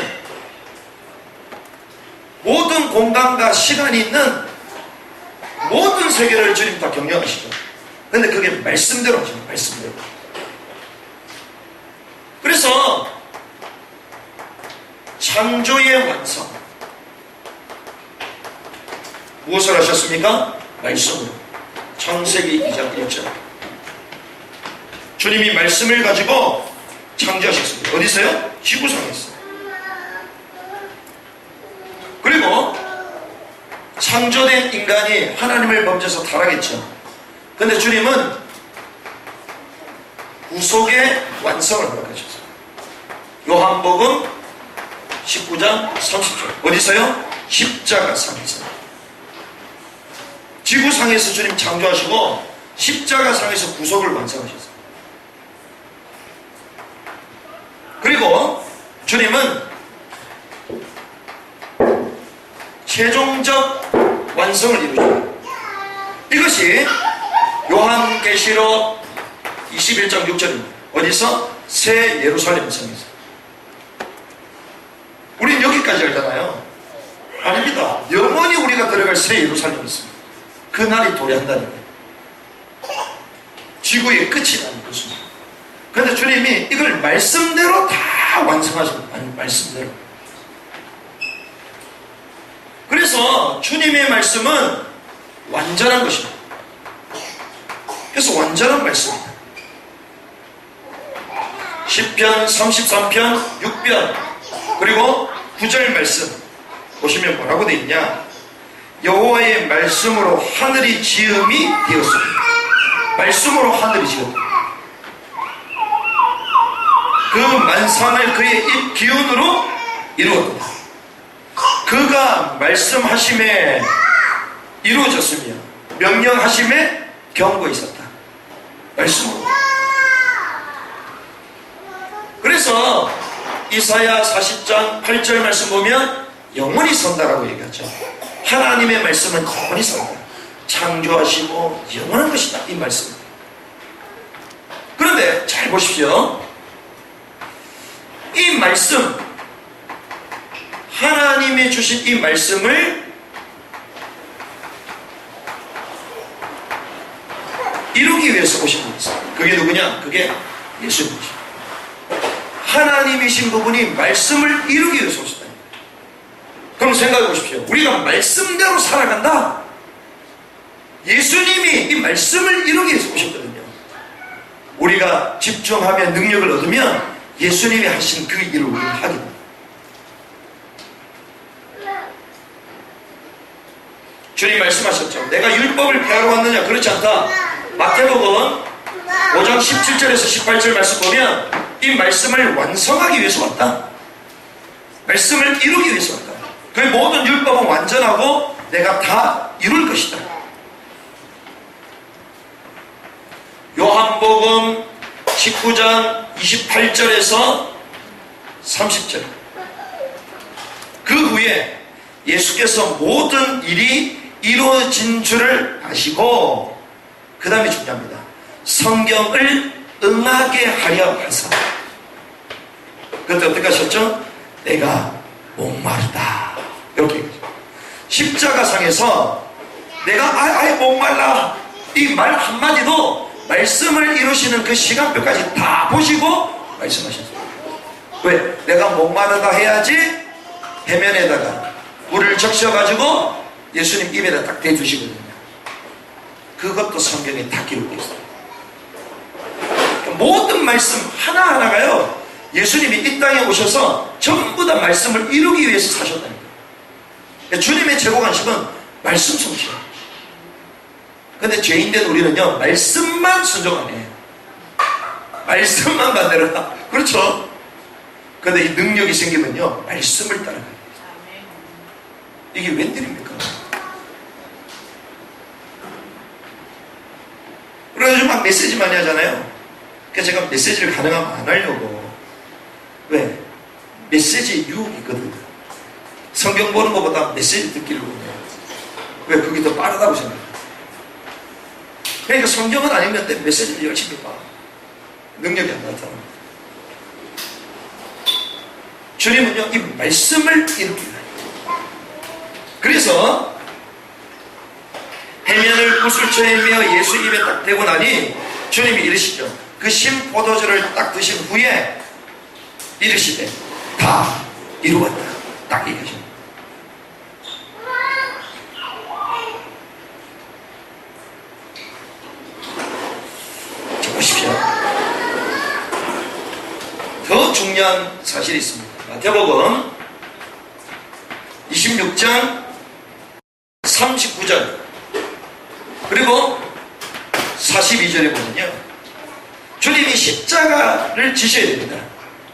모든 공간과 시간이 있는 모든 세계를 주님 다 경영하시죠. 근데 그게 말씀대로 하십니다. 말씀대로. 그래서 창조의 완성, 무엇을 하셨습니까? 말씀으로. 창세기 2장 1절. 주님이 말씀을 가지고 창조하셨습니다. 어디서요? 지구상에서. 그리고 창조된 인간이 하나님을 범죄해서 타락했죠. 근데 주님은 구속의 완성을 허락하셨어요. 요한복음 19장 30절. 어디서요? 십자가상에서. 지구상에서 주님 창조하시고 십자가상에서 구속을 완성하셨어요. 그리고 주님은 최종적 완성을 이루죠. 이것이 요한계시록 21장 6절입니다. 어디서? 새 예루살렘 성에서. 우린 여기까지 알잖아요. 아닙니다. 영원히 우리가 들어갈 새 예루살렘이 있습니다. 그날이 도래한다는 거예요. 지구의 끝이 나는 것입니다. 그런데 주님이 이걸 말씀대로 다 완성하십니다. 말씀대로. 그래서 주님의 말씀은 완전한 것입니다. 그래서 완전한 말씀입니다. 시편 33편 6편 그리고 9절 말씀 보시면 뭐라고 되어 있냐? 여호와의 말씀으로 하늘이 지음이 되었습니다. 말씀으로 하늘이 지었다. 그 만상을 그의 입 기운으로 이루었다. 그가 말씀하심에 이루어졌으며 명령하심에 경고 있었다. 말씀으로. 그래서 이사야 40장 8절 말씀 보면 영원히 선다라고 얘기하죠. 하나님의 말씀은 영원히 선다. 창조하시고 영원한 것이다. 이 말씀. 그런데 잘 보십시오. 이 말씀, 하나님이 주신 이 말씀을 이루기 위해서 오신 분이 있어요. 그게 누구냐? 그게 예수님이죠. 하나님이신 부분이 말씀을 이루기 위해서 오셨다. 그럼 생각해 보십시오. 우리가 말씀대로 살아간다. 예수님이 이 말씀을 이루기 위해서 오셨거든요. 우리가 집중하면 능력을 얻으면 예수님이 하신 그 일을 우리가 하게 됩니다. 주님 말씀하셨죠. 내가 율법을 폐하러 왔느냐? 그렇지 않다. 마태복음 5장 17절에서 18절 말씀 보면 이 말씀을 완성하기 위해서 왔다. 말씀을 이루기 위해서 왔다. 그 모든 율법은 완전하고 내가 다 이룰 것이다. 요한복음 19장 28절에서 30절. 그 후에 예수께서 모든 일이 이루어진 줄을 아시고, 그 다음에 중요합니다. 성경을 응하게 하려 하사. 그때 어떻게 하셨죠? 내가 목마르다. 이렇게 얘기하죠. 십자가상에서 내가 아예 목말라. 이 말 한마디도 말씀을 이루시는 그 시간표까지 다 보시고 말씀하셨어요. 왜? 내가 목마르다 해야지 해면에다가 물을 적셔가지고 예수님 입에다 딱 대주시거든요. 그것도 성경에 다 기록되어 있어요. 모든 말씀 하나하나가요, 예수님이 이 땅에 오셔서 전부 다 말씀을 이루기 위해서 사셨다니까. 주님의 최고 관심은 말씀 성취예요. 근데 죄인된 우리는요, 말씀만 순종하네. 말씀만 만들어라. 그렇죠? 근데 이 능력이 생기면요, 말씀을 따라가요. 이게 웬일입니까? 그래서 요즘 막 메시지 많이 하잖아요. 그래서 제가 메시지를 가능하면 안 하려고. 왜? 메시지에 유혹이 있거든요. 성경 보는 것보다 메시지 듣기를 원해요. 왜? 그게 더 빠르다고 생각해요. 그러니까 성경은 안 읽는데 메시지를 열심히 봐. 능력이 안 나타납니다. 주님은요, 이 말씀을 이루기 위해. 그래서 해면을 붓을 쳐내며 예수 입에 딱 대고 나니 주님이 이르시죠. 그 신 포도주를 딱 드신 후에 이르시되 다 이루었다. 딱 얘기하십니다. 자, 보십시오. 더 중요한 사실이 있습니다. 마태복음 26장 39절 그리고 42절에 보면요, 주님이 십자가를 지셔야 됩니다.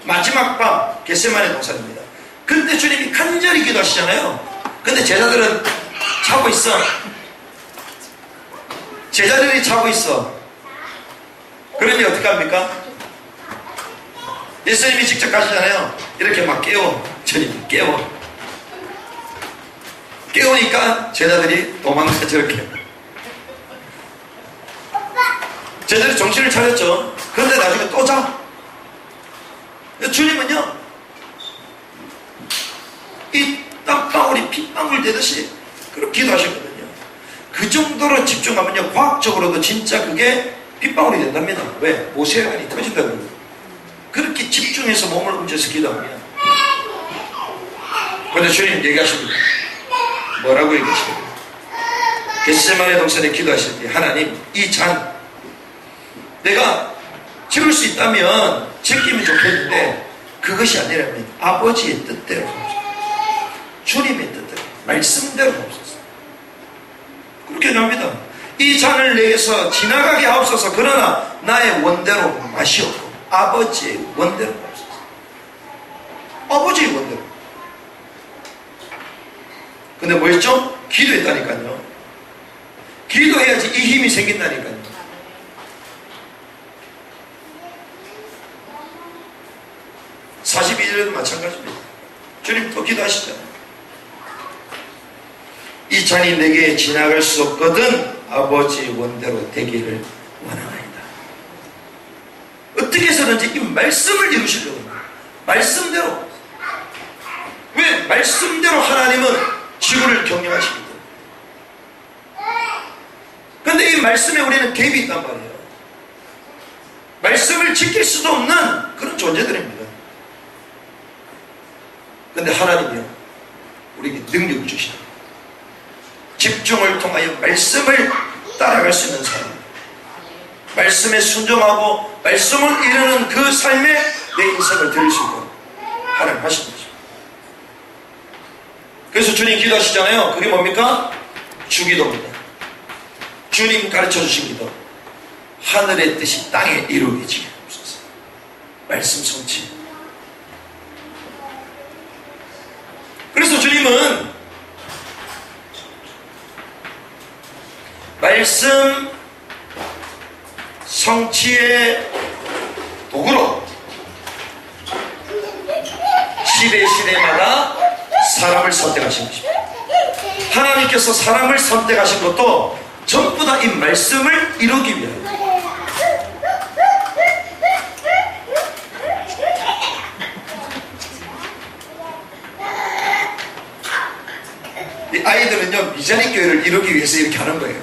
마지막 밤 겟세마네 동산입니다. 근데 주님이 간절히 기도하시잖아요. 근데 제자들은 자고 있어. 제자들이 자고 있어. 그러니 어떻게 합니까? 예수님이 직접 가시잖아요. 이렇게 막 깨워. 주님 깨워. 깨우니까 제자들이 도망가. 저렇게 제자들이 정신을 차렸죠. 그런데 나중에 또 자. 주님은요, 이 땀방울이 핏방울 되듯이 그렇게 기도하셨거든요. 그 정도로 집중하면요, 과학적으로도 진짜 그게 핏방울이 된답니다. 왜? 모세혈관이 터진다는 거예요. 그렇게 집중해서 몸을 움직여서 기도하면. 그런데 주님 얘기하십니다. 뭐라고 얘기하십니까? 겟세마네 동산에 기도하실 때 하나님, 이 잔 내가 지울 수 있다면 지키면 좋겠는데 그것이 아니라 아버지의 뜻대로 하옵소서. 주님의 뜻대로, 말씀대로 하옵소서. 그렇게 합니다. 이 잔을 내게서 지나가게 하옵소서. 그러나 나의 원대로 마시옵고 아버지의 원대로 하옵소서. 아버지의 원대로. 근데 뭐였죠? 기도했다니까요. 기도해야지 이 힘이 생긴다니까요. (42절에도) 마찬가지입니다. 주님 또 기도하시잖아요. 이 잔이 내게 지나갈 수 없거든 아버지 원대로 되기를 원하나이다. 어떻게 해서든지 이 말씀을 이루시려고 합니다. 말씀대로. 왜? 말씀대로 하나님은 지구를 경영하시기 때문에. 그런데 이 말씀에 우리는 갭이 있단 말이에요. 말씀을 지킬 수도 없는 그런 존재들입니다. 그런데 하나님이요, 우리에게 능력을 주시다. 집중을 통하여 말씀을 따라갈 수 있는 사람, 말씀에 순종하고 말씀을 이루는 그 삶에 내 인생을 드릴 수 있도록 하나님 하신 거죠. 그래서 주님 기도하시잖아요. 그게 뭡니까? 주기도입니다. 주님 가르쳐 주신 기도. 하늘의 뜻이 땅에 이루어지게 하옵소서. 말씀 성취. 그래서 주님은 말씀 성취의 도구로 시대마다 사람을 선택하신 것입니다. 하나님께서 사람을 선택하신 것도 전부 다 이 말씀을 이루기 위하여. 이 아이들은요, 미자리 교회를 이루기 위해서 이렇게 하는 거예요.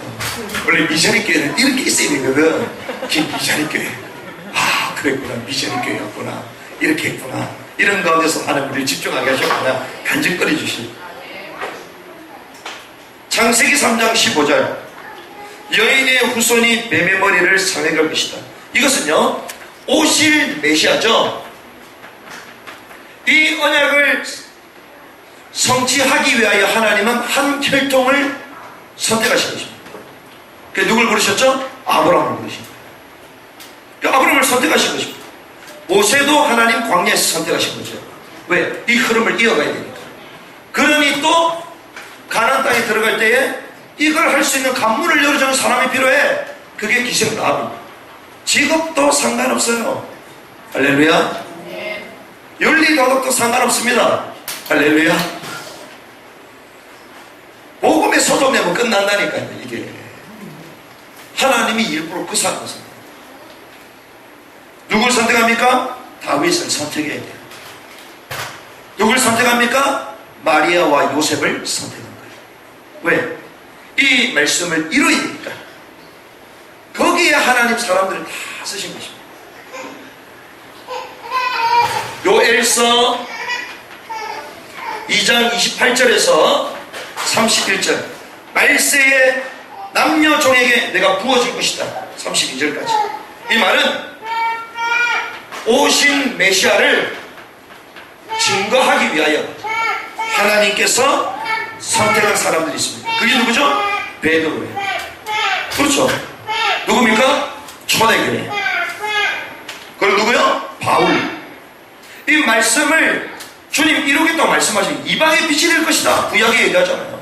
원래 미자리 교회는 이렇게 있어야 되거든. 미자리 교회. 아, 그랬구나. 미자리 교회였구나. 이렇게 했구나. 이런 가운데서 하나님 우리를 집중하게 하셨구나. 간증거리 주시. 창세기 3장 15절. 여인의 후손이 뱀의 머리를 상해갈 것이다. 이것은요, 오실 메시아죠. 이 언약을 성취하기 위하여 하나님은 한 혈통을 선택하신 것입니다. 그 누굴 부르셨죠? 아브라함을 부르신 거예요. 그 아브라함을 선택하신 것입니다. 모세도 하나님 광야에서 선택하신 거죠. 왜? 이 흐름을 이어가야 되니까. 그러니 또 가나안 땅에 들어갈 때에 이걸 할 수 있는 관문을 열어주는 사람이 필요해. 그게 기생라합입니다. 직업도 상관없어요. 할렐루야. 윤리도덕도 상관없습니다. 할렐루야. 복음의 소독 내면 끝난다니까요. 이게 하나님이 일부러 그 사람을 선택합니다. 누굴 선택합니까? 다윗을 선택해야 돼요. 누굴 선택합니까? 마리아와 요셉을 선택한 거예요. 왜? 이 말씀을 이루어야 되니까. 거기에 하나님 사람들을 다 쓰신 것입니다. 요엘서 2장 28절에서 31절. 말세에 남녀종에게 내가 부어줄 것이다. 32절까지. 이 말은 오신 메시아를 증거하기 위하여 하나님께서 선택한 사람들이 있습니다. 그게 누구죠? 베드로예요. 그렇죠. 누굽니까? 초대교회. 그리고 누구요? 바울. 이 말씀을 주님 이루겠다고 말씀하신 이방의 빛이 될 것이다. 구약에 얘기하잖아요.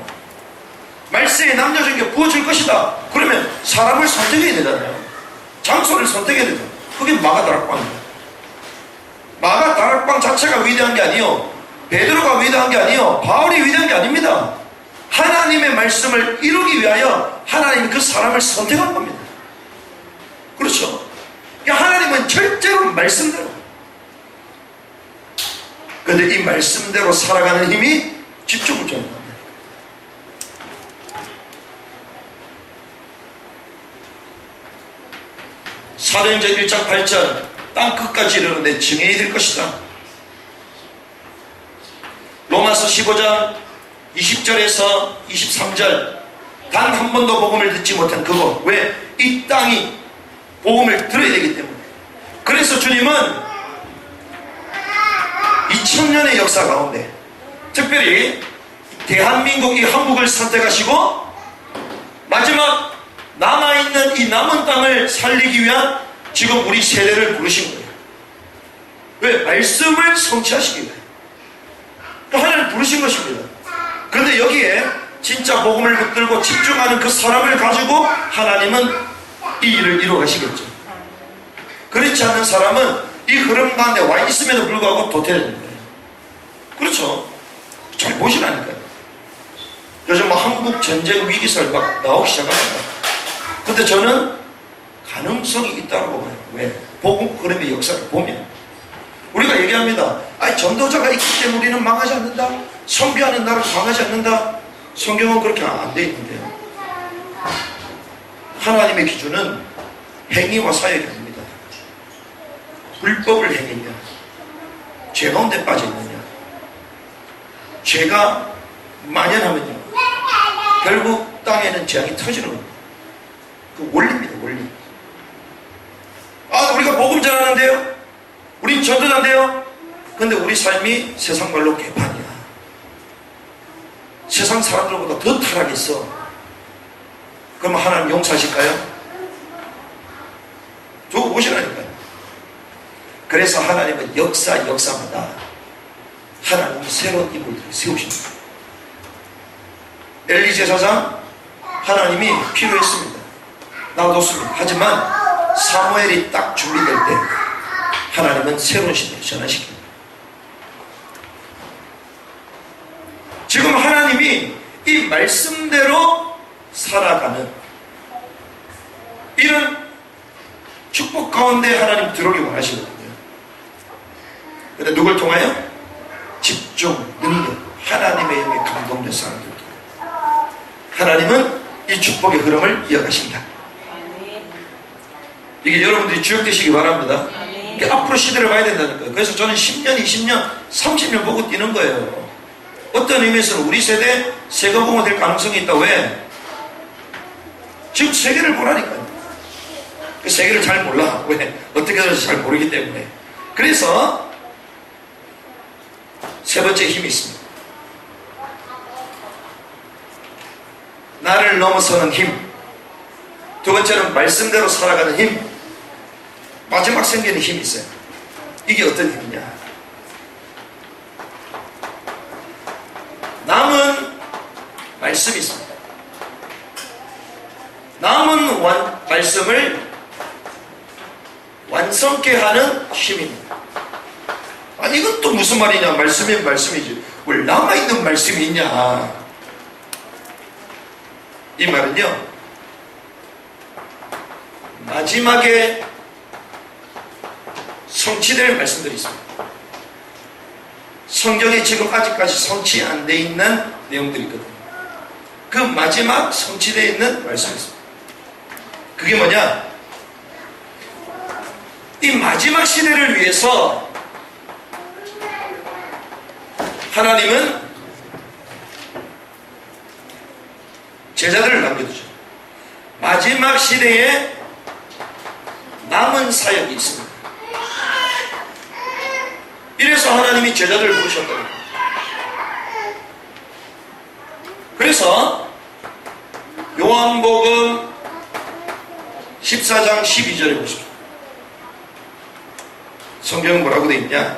말세에 남녀중에 부어줄 것이다. 그러면 사람을 선택해야 되잖아요. 장소를 선택해야 되죠. 그게 마가다락방입니다. 마가다락방 자체가 위대한 게 아니요, 베드로가 위대한 게 아니요, 바울이 위대한 게 아닙니다. 하나님의 말씀을 이루기 위하여 하나님이 그 사람을 선택한 겁니다. 그렇죠. 하나님은 절대로 말씀대로. 그런데 이 말씀대로 살아가는 힘이 집중을 주는 겁니다. 사도행전 1장 8절. 땅 끝까지 이르는 내 증인이 될 것이다. 로마서 15장 20절에서 23절. 단 한 번도 복음을 듣지 못한 그곳. 왜? 이 땅이 복음을 들어야 되기 때문에. 그래서 주님은 2000년의 역사 가운데 특별히 대한민국 이 한국을 선택하시고 마지막 남아있는 이 남은 땅을 살리기 위한 지금 우리 세대를 부르신 거예요. 왜? 말씀을 성취하시기 위해. 하나님 부르신 것입니다. 그런데 여기에 진짜 복음을 붙들고 집중하는 그 사람을 가지고 하나님은 이 일을 이루어 가시겠죠. 그렇지 않는 사람은 이 흐름 가운데 와 있음에도 불구하고 도태되는 거예요. 그렇죠. 잘 보시라니까요. 요즘 뭐 한국 전쟁 위기설 막 나오기 시작합니다. 근데 저는 가능성이 있다고 봐요. 왜? 복음 흐름의 역사를 보면 우리가 얘기합니다. 아니 전도자가 있기 때문에 우리는 망하지 않는다. 선교하는 나라가 망하지 않는다. 성경은 그렇게 안 돼 있는데요. 하나님의 기준은 행위와 사역이 아닙니다. 불법을 행했냐, 죄 가운데 빠져 있느냐, 죄가 만연하면요 결국 땅에는 재앙이 터지는 겁니다. 그 원리입니다. 원리. 아 우리가 복음 전하는데요, 우린 전도자인데요, 근데 우리 삶이 세상 말로 개판이야. 세상 사람들보다 더 타락했어. 그럼 하나님 용서하실까요? 두고 보시라니까요. 그래서 하나님은 역사마다 하나님이 새로운 인물들을 세우십니다. 엘리 제사장 하나님이 필요했습니다. 놔뒀습니다. 하지만 사무엘이 딱 준비될 때 하나님은 새로운 시대를 전환시킵니다. 지금 하나님이 이 말씀대로 살아가는 이런 축복 가운데 하나님 들어오기 원하시거든요. 근데 누굴 통하여? 집중, 능력, 하나님의 영에 감동된 사람들. 하나님은 이 축복의 흐름을 이어가십니다. 이게 여러분들이 주역되시기 바랍니다. 이게 앞으로 시대를 봐야 된다니까요. 그래서 저는 10년, 20년, 30년 보고 뛰는 거예요. 어떤 의미에서는 우리 세대 세계보고가 될 가능성이 있다. 왜? 지금 세계를 보라니까요. 그 세계를 잘 몰라. 왜? 어떻게 될지 잘 모르기 때문에. 그래서 세 번째 힘이 있습니다. 나를 넘어서는 힘. 두 번째는 말씀대로 살아가는 힘. 마지막 생기는 힘이 있어요. 이게 어떤 힘이냐? 남은 말씀이 있습니다. 남은 말씀을 완성케 하는 힘입니다. 아니 이건 또 무슨 말이냐? 말씀이면 말씀이지 왜 남아있는 말씀이 있냐? 이 말은요 마지막에 성취될 말씀들이 있습니다. 성경에 지금 아직까지 성취 안 돼 있는 내용들이 있거든요. 그 마지막 성취되어 있는 말씀이 있습니다. 그게 뭐냐? 이 마지막 시대를 위해서 하나님은 제자들을 남겨두죠. 마지막 시대에 남은 사역이 있습니다. 이래서 하나님이 제자들을 부르셨다는 거예요. 그래서 요한복음 14장 12절에 보십시오. 성경은 뭐라고 되어 있냐?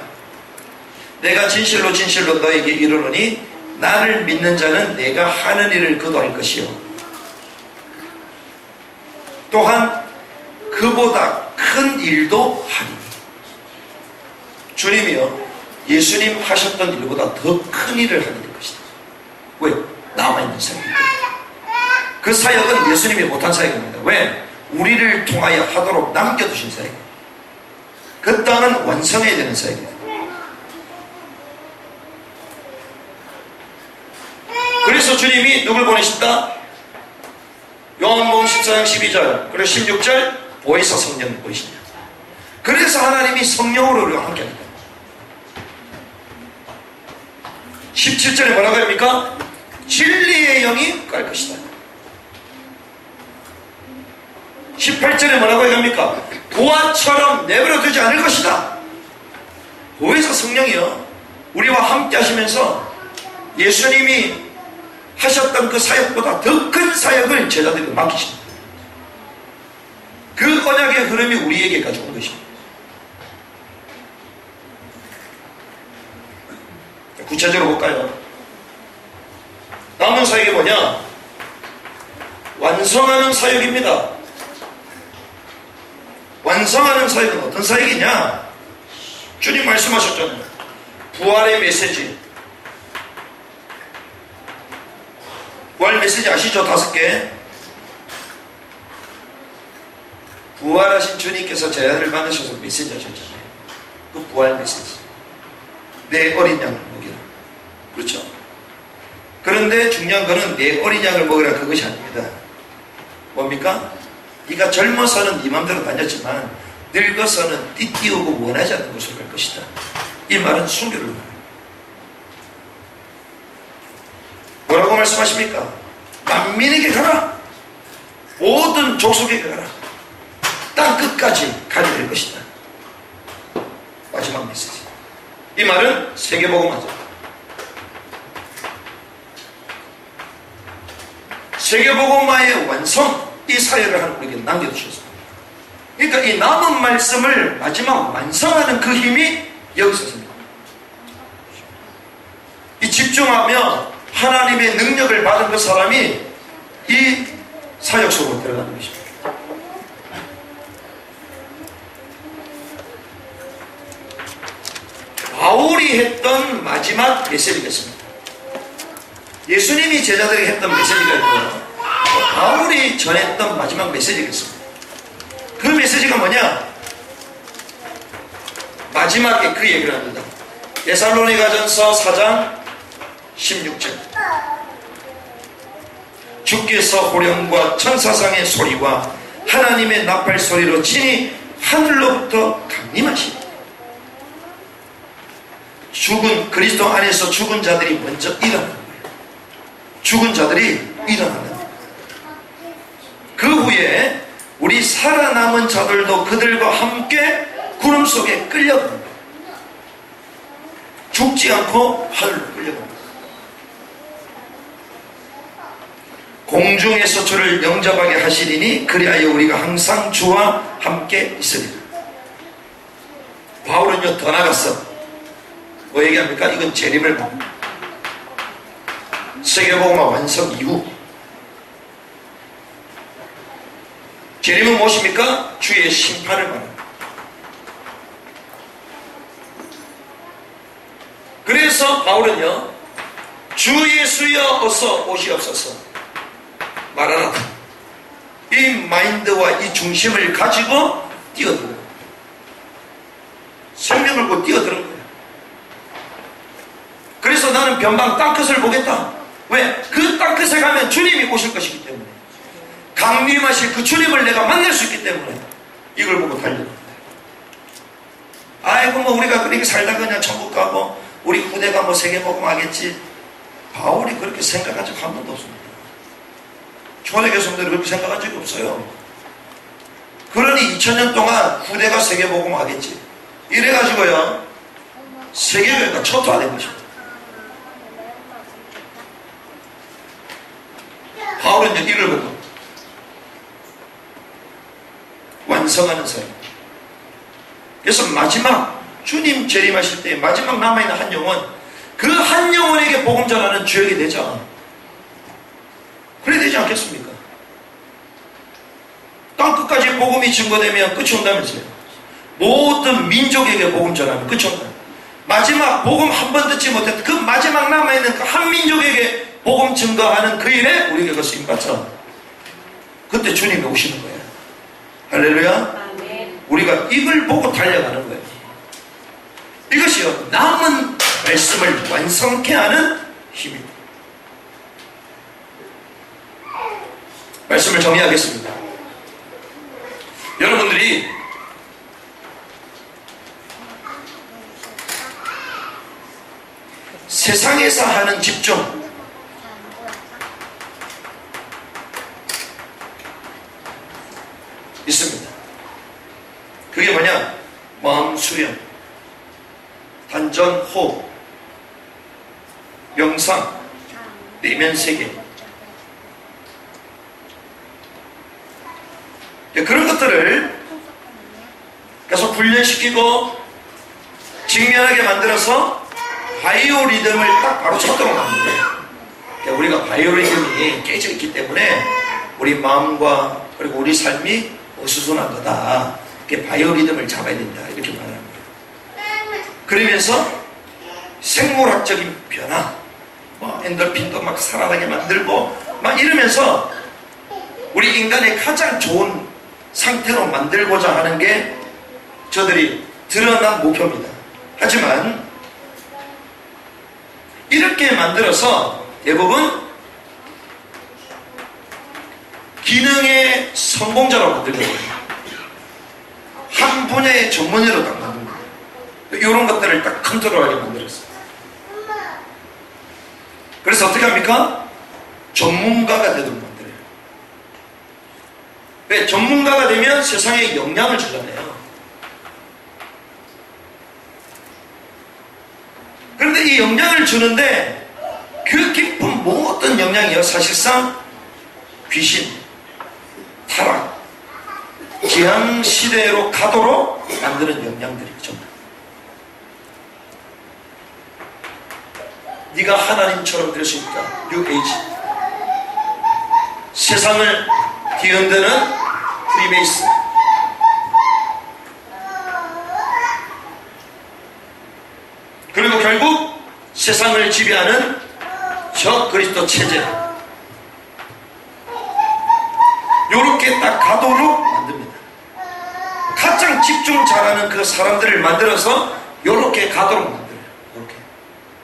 내가 진실로 진실로 너에게 이르노니 나를 믿는 자는 내가 하는 일을 그도 할 것이요 또한 그보다 큰 일도 하리니. 주님이요 예수님 하셨던 일보다 더 큰 일을 하게 될 것이다. 왜? 남아있는 사역이기 때문에. 그 사역은 예수님이 못한 사역입니다. 왜? 우리를 통하여 하도록 남겨두신 사역이에요. 그 땅은 완성해야 되는 사역이에요. 그래서 주님이 누굴 보내신다? 요한복음 14장 12절 그리고 16절 보혜사 성령을 보이시냐. 그래서 하나님이 성령으로 우리와 함께 합니다. 17절에 뭐라고 합니까? 진리의 영이 갈 것이다. 18절에 뭐라고 합니까? 부하처럼 내버려 두지 않을 것이다. 보혜사 성령이요 우리와 함께 하시면서 예수님이 하셨던 그 사역보다 더 큰 사역을 제자들에게 맡기십니다. 그 언약의 흐름이 우리에게까지 온 것입니다. 구체적으로 볼까요? 남은 사역이 뭐냐? 완성하는 사역입니다. 완성하는 사역은 어떤 사역이냐? 주님 말씀하셨잖아요. 부활의 메시지. 부활 메시지 아시죠? 5개. 부활하신 주님께서 제자들을 만나셔서 메시지 하셨잖아요. 그 부활 메시지. 내 어린 양을 먹이라. 그렇죠? 그런데 중요한 거는 내 어린 양을 먹으라 그것이 아닙니다. 뭡니까? 네가 젊어서는 네 맘대로 다녔지만 늙어서는 띠띠우고 원하지 않는 곳으로 갈 것이다. 이 말은 순교를 말해요. 뭐라고 말씀하십니까? 만민에게 가라. 모든 족속에게 가라. 땅 끝까지 가게 될 것이다. 마지막 메시지. 이 말은 세계복음화죠. 세계복음화의 완성, 이 사회를 하나님 우리에게 남겨주셨습니다. 그러니까 이 남은 말씀을 마지막 완성하는 그 힘이 여기서 있습니다. 이 집중하며 하나님의 능력을 받은 그 사람이 이 사역 속으로 들어가는 것입니다. 바울이 했던 마지막 메시지겠습니다. 예수님이 제자들에게 했던 메시지가 있고요. 바울이 전했던 마지막 메시지겠습니다. 그 메시지가 뭐냐? 마지막에 그 얘기를 합니다. 데살로니가전서 4장 16절. 주께서 호령과 천사상의 소리와 하나님의 나팔 소리로 친히 하늘로부터 강림하시니 그리스도 안에서 죽은 자들이 먼저 일어나는 거예요. 죽은 자들이 일어나는 거예요. 그 후에 우리 살아남은 자들도 그들과 함께 구름 속에 끌려가는 거예요. 죽지 않고 하늘로 끌려가는 거예요. 공중에서 주를 영접하게 하시리니 그리하여 우리가 항상 주와 함께 있으리라. 바울은요 더 나갔어. 뭐 얘기합니까? 이건 재림을 봅니다. 세계복음화 완성 이후 재림은 무엇입니까? 주의 심판을 말합니다. 그래서 바울은요 주 예수여 어서 오시옵소서 말하라. 이 마인드와 이 중심을 가지고 뛰어들어요. 생명을 고 뛰어드는 거예요. 그래서 나는 변방 땅끝을 보겠다. 왜? 그 땅끝에 가면 주님이 오실 것이기 때문에, 강림하실 그 주님을 내가 만날 수 있기 때문에 이걸 보고 달려갑니다. 아이고 뭐 우리가 그렇게 살다 그냥 천국 가고 우리 후대가 뭐 세계복음하겠지. 바울이 그렇게 생각한 적 한 번도 없습니다. 초대교회 성도들이 그렇게 생각한 적이 없어요. 그러니 2000년 동안 후대가 세계복음하겠지 이래가지고요 세계교회가 초토화된 것입니다. 바울은 이제 이걸 보고 완성하는 사람. 그래서 마지막 주님 재림하실 때 마지막 남아있는 한 영혼, 그 한 영혼에게 복음 전하는 주역이 되죠. 그래야 되지 않겠습니까? 땅끝까지 복음이 증거되면 끝이 온다면서요. 모든 민족에게 복음 전하면 끝이 온다. 마지막 복음 한 번 듣지 못했던 그 마지막 남아있는 그 한 민족에게 복음 증거하는 그 일에 우리에게 그 쓰임받죠. 그때 주님이 오시는 거예요. 할렐루야. 우리가 이걸 보고 달려가는 거예요. 이것이요 남은 말씀을 완성케 하는 힘입니다. 말씀을 정리하겠습니다. 여러분들이 세상에서 하는 집중, 있습니다. 그게 뭐냐? 마음 수련, 단전 호흡, 명상, 내면 세계. 그런 것들을 계속 훈련시키고 직면하게 만들어서 바이오 리듬을 딱 바로 찾도록 하는 거예요. 우리가 바이오 리듬이 깨져 있기 때문에 우리 마음과 그리고 우리 삶이 어수선한 거다. 바이오 리듬을 잡아야 된다. 이렇게 말하는 거예요. 그러면서 생물학적인 변화, 뭐 엔돌핀도 막 살아나게 만들고 막 이러면서 우리 인간의 가장 좋은 상태로 만들고자 하는 게 저들이 드러난 목표입니다. 하지만 이렇게 만들어서 대부분 기능의 성공자로 만들거든요. 한 분야의 전문의로 딱 만듭니다. 이런 것들을 딱 컨트롤하게 만들었어요. 그래서 어떻게 합니까? 전문가가 되도록 만들어요. 왜? 전문가가 되면 세상에 영향을 주잖아요. 그런데 이 영향을 주는데 그 깊은 모든 영향이요, 사실상 귀신, 타락, 재앙시대로 가도록 만드는 영향들이죠. 네가 하나님처럼 될 수 있다. New Age. 세상을 뒤흔드는 프리메이스. 그리고 결국 세상을 지배하는 적 그리스도 체제. 요렇게 딱 가도록 만듭니다. 가장 집중 잘하는 그 사람들을 만들어서 요렇게 가도록 만들어요. 요렇게.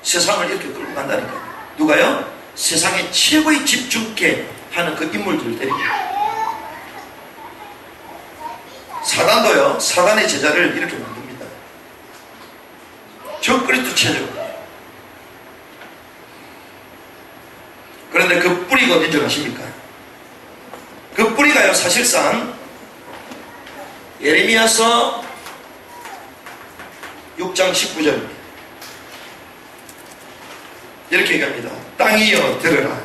세상을 이렇게 끌고 간다니까요. 누가요? 세상에 최고의 집중케 하는 그 인물들을 데립니다. 사단도요, 사단의 제자를 이렇게 만듭니다. 적 그리스도 체제로. 그런데 그 뿌리가 어딘지 아십니까? 그 뿌리가요, 사실상 예레미야서 6장 19절입니다. 이렇게 얘기합니다. 땅이여 들으라.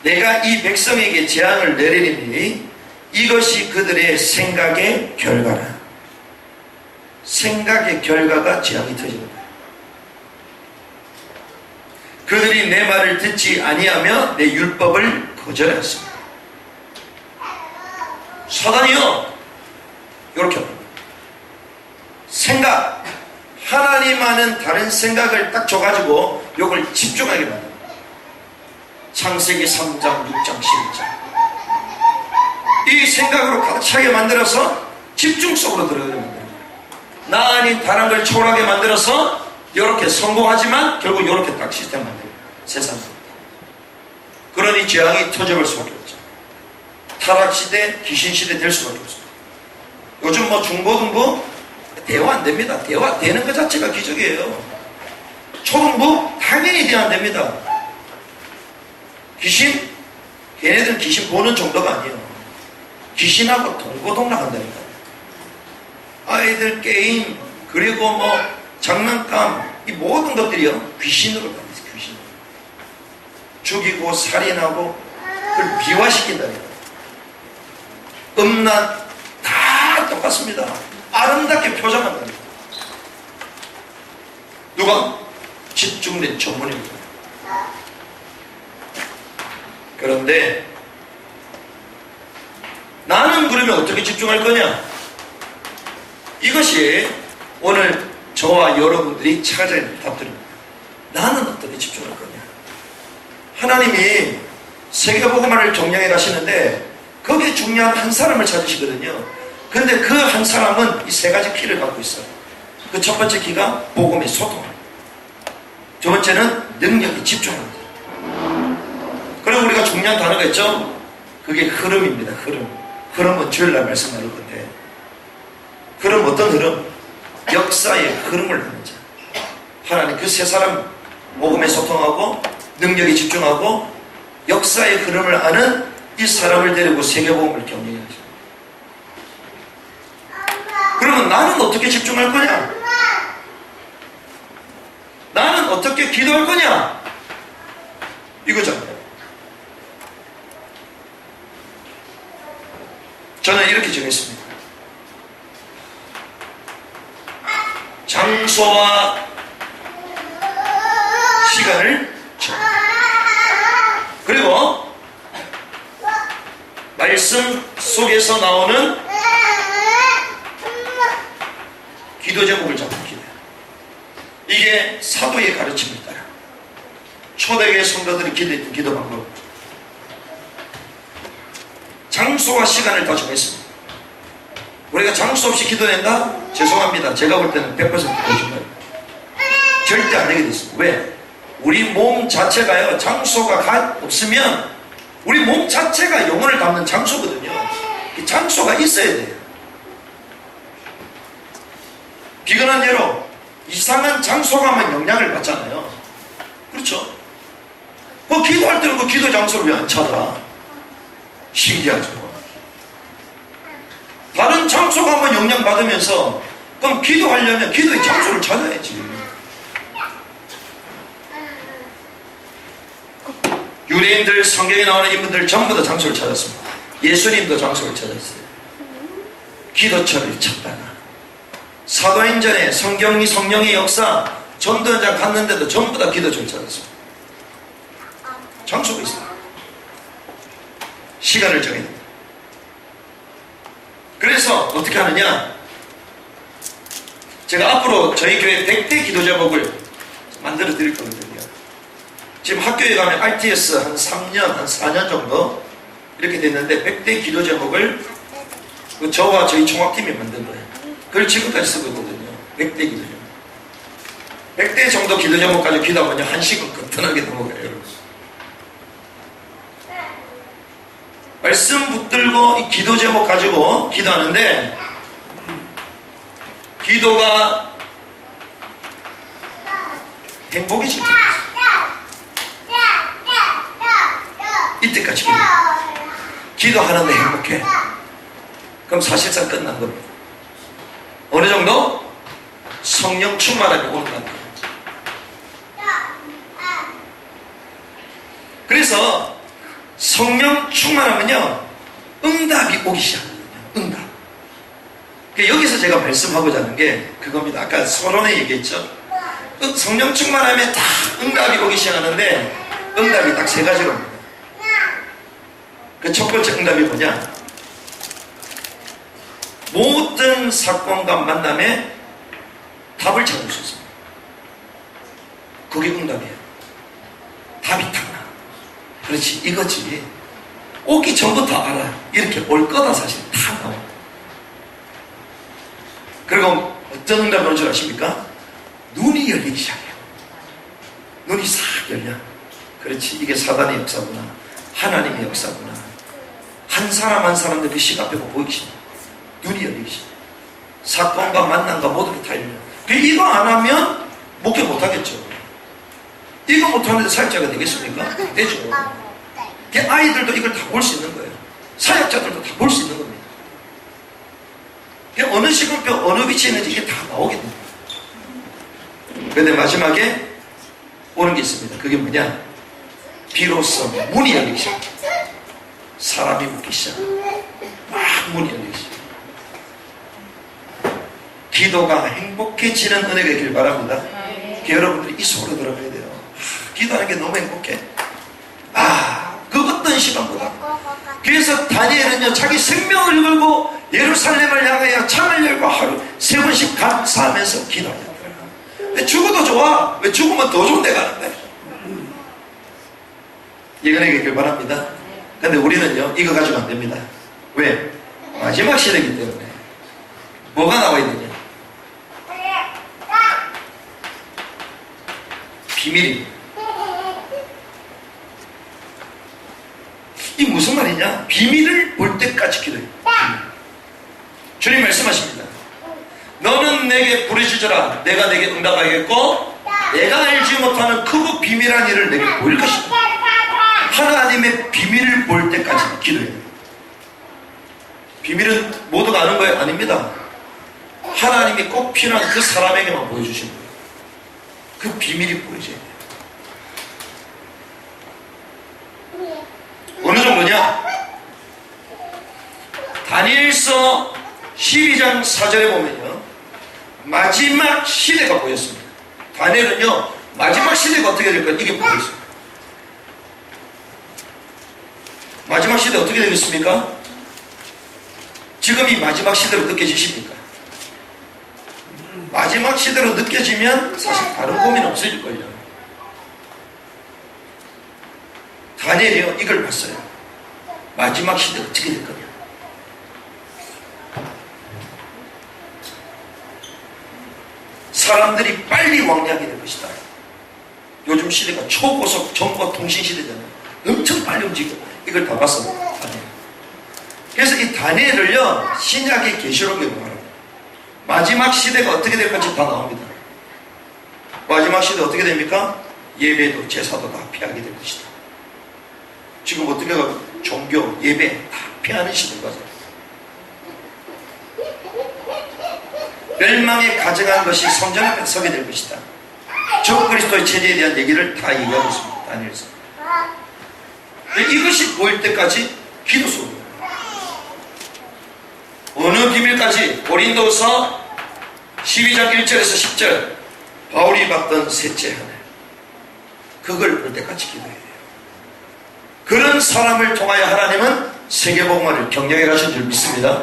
내가 이 백성에게 재앙을 내리니 이것이 그들의 생각의 결과라. 생각의 결과가 재앙이 터집니다. 그들이 내 말을 듣지 아니하며 내 율법을 거절했습니다. 사단이요, 이렇게 합니다. 생각, 하나님과는 다른 생각을 딱 줘가지고 이걸 집중하게 만듭니다. 창세기 3장, 6장, 11장. 이 생각으로 가득 차게 만들어서 집중 속으로 들어가게 만듭니다. 나 아닌 다른 걸 초월하게 만들어서 이렇게 성공하지만 결국 이렇게 딱 시스템 만듭니다. 세상에서. 그러니 재앙이 터져볼 수밖에 없죠. 타락시대, 귀신시대 될 수밖에 없습니다. 요즘 뭐 중고등부 대화 안 됩니다. 대화 되는 것 자체가 기적이에요. 초등부 당연히 대화 안 됩니다. 귀신? 걔네들은 귀신 보는 정도가 아니에요. 귀신하고 동고동락한다니까. 아이들 게임, 그리고 뭐 장난감, 이 모든 것들이요, 귀신으로 다니세요. 귀신. 죽이고 살인하고 그걸 비화시킨다니까. 음란 다 똑같습니다. 아름답게 표정한다니까. 누가? 집중된 전문입니다. 그런데 나는 그러면 어떻게 집중할 거냐? 이것이 오늘 저와 여러분들이 찾아야 될 답들입니다. 나는 어떻게 집중할 거냐? 하나님이 세계복음화를 경영해 가시는데 거기에 중요한 한 사람을 찾으시거든요. 근데 그 한 사람은 이 세 가지 키를 갖고 있어요. 그 첫 번째 키가 복음의 소통, 두 번째는 능력이 집중합니다. 그리고 우리가 중요한 단어가 있죠? 그게 흐름입니다. 흐름은 주일날 말씀 나눌 건데, 흐름 어떤 흐름? 역사의 흐름을 하는 자. 하나님 그 세 사람 복음에 소통하고 능력에 집중하고 역사의 흐름을 아는 이 사람을 데리고 세계복음을 경영해야죠. 그러면 나는 어떻게 집중할 거냐? 나는 어떻게 기도할 거냐? 이거잖아요. 저는 이렇게 정했습니다. 장소와 시간을 그리고 말씀 속에서 나오는 기도 제목을 잡는 기도. 이게 사도의 가르침입니다. 초대교회 성도들이 기도했던 기도 방법. 장소와 시간을 다 정했습니다. 우리가 장소 없이 기도낸다? 죄송합니다. 제가 볼 때는 100% 거짓말. 절대 안 되게 됐습니다. 왜? 우리 몸 자체가요, 장소가 없으면 우리 몸 자체가 영혼을 담는 장소거든요. 이 장소가 있어야 돼요. 비근한 예로 이상한 장소 가면 영향을 받잖아요. 그렇죠? 뭐 기도할 때는 그 기도 장소를 왜 안 찾아? 신기하죠. 다른 장소 가면 영향 받으면서 그럼 기도하려면 기도의 장소를 찾아야지. 유대인들, 성경에 나오는 인물들 전부 다 장소를 찾았습니다. 예수님도 장소를 찾았어요. 기도처를 찾다가 사도행전에 성령의 역사 전도 현장 갔는데도 전부 다 기도처를 찾았습니다. 장소가 있어요. 시간을 정해야 됩니다. 그래서 어떻게 하느냐, 제가 앞으로 저희 교회 100대 기도 제목을 만들어 드릴 거거든요. 지금 학교에 가면 RTS 한 3년, 한 4년 정도 이렇게 됐는데 100대 기도 제목을 저와 저희 총학팀이 만든 거예요. 그걸 지금까지 쓰고 있거든요. 100대 기도 제목. 100대 정도 기도 제목 가지고 기도하면 1시간 거뜬하게 넘어가요, 여러분. 말씀 붙들고 이 기도 제목 가지고 기도하는데, 기도가 행복이지. 이때까지 기도하는데 행복해. 그럼 사실상 끝난 겁니다. 어느 정도? 성령 충만함이 오는 겁니다. 그래서 성령 충만하면요, 응답이 오기 시작하거든요. 응답. 여기서 제가 말씀하고자 하는 게 그겁니다. 아까 서론에 얘기했죠. 성령 충만하면 다 응답이 오기 시작하는데, 응답이 딱 세 가지로 옵니다. 그 첫 번째 응답이 뭐냐? 모든 사건과 만남에 답을 찾을 수 있습니다. 그게 응답이에요. 답이 딱 나. 그렇지, 이거지. 오기 전부터 알아. 이렇게 올 거다 사실 다 나와. 그리고 어떤 응답이 올 줄 아십니까? 눈이 열리기 시작해요. 눈이 싹 열려. 그렇지, 이게 사단의 역사구나. 하나님의 역사구나. 한 사람 한 사람들 그 시각표가 보이기 시작해요. 눈이 열리기 시작해요. 사건과 만남과 모든 게 다 열려요. 이거 안 하면 목회 못 하겠죠. 이거 못하는데 사역자가 되겠습니까? 되죠. 아이들도 이걸 다 볼 수 있는 거예요. 사역자들도 다 볼 수 있는 겁니다. 어느 시간표, 어느 위치에 있는지 이게 다 나오게 됩니다. 그런데 마지막에 오는 게 있습니다. 그게 뭐냐? 비로소 문이 열리기 시작합니다. 사람이 묻기 시작합니다. 막 문이 열리기 시작합니다. 기도가 행복해지는 은혜가 있길 바랍니다. 여러분들이 이 속으로 들어가야 돼요. 기도하는 게 너무 행복해. 그 어떤 시간보다. 그래서 다니엘은요, 자기 생명을 걸고 예루살렘을 향하여 창을 열고 하루 3번씩 감사하면서 기도하였더라. 왜 죽어도 좋아? 왜 죽으면 더 좋은 데 가는데? 예언에게 있길 바랍니다. 근데 우리는요, 이거 가지고 안 됩니다. 왜? 마지막 시대이기 때문에. 뭐가 나와야 되냐? 비밀입니다. 이 무슨 말이냐? 비밀을 볼 때까지 기도해요. 주님 말씀하십니다. 너는 내게 부르짖으라. 내가 내게 응답하겠고 내가 알지 못하는 크고 비밀한 일을 내게 보일 것이다. 하나님의 비밀을 볼 때까지 기도해요. 비밀은 모두가 아는 거예요? 아닙니다. 하나님이 꼭 필요한 그 사람에게만 보여주시는 거예요. 그 비밀이 보여져야 돼요. 어느 정도냐? 다니엘서 12장 4절에 보면요, 마지막 시대가 보였습니다. 다니엘은요, 마지막 시대가 어떻게 될까? 이게 보였습니다. 마지막 시대 어떻게 되겠습니까? 지금 이 마지막 시대로 느껴지십니까? 마지막 시대로 느껴지면 사실 다른 고민 없어질걸요. 다니엘이요, 이걸 봤어요. 마지막 시대 어떻게 될 거냐. 사람들이 빨리 왕래하게 될 것이다. 요즘 시대가 초고속 정보 통신 시대잖아요. 엄청 빨리 움직여. 이걸 다 봤어. 다니엘. 그래서 이 다니엘을요, 신약의 계시록에 보면 마지막 시대가 어떻게 될 건지 다 나옵니다. 마지막 시대 어떻게 됩니까? 예배도 제사도 다 피하게 될 것이다. 지금 어떻게 가면 종교, 예배 다 피하는 시대가 멸망에 가져간 것이 성전 앞에 서게 될 것이다. 적그리스도의 체제에 대한 얘기를 다 얘기하고 있습니다. 다니엘서. 이것이 보일 때까지 기도 속입니다. 어느 비밀까지? 고린도서 12장 1절에서 10절 바울이 받던 셋째 하늘, 그걸 볼 때까지 기도해야 돼요. 그런 사람을 통하여 하나님은 세계복음화를 경영해 가신 줄 믿습니다.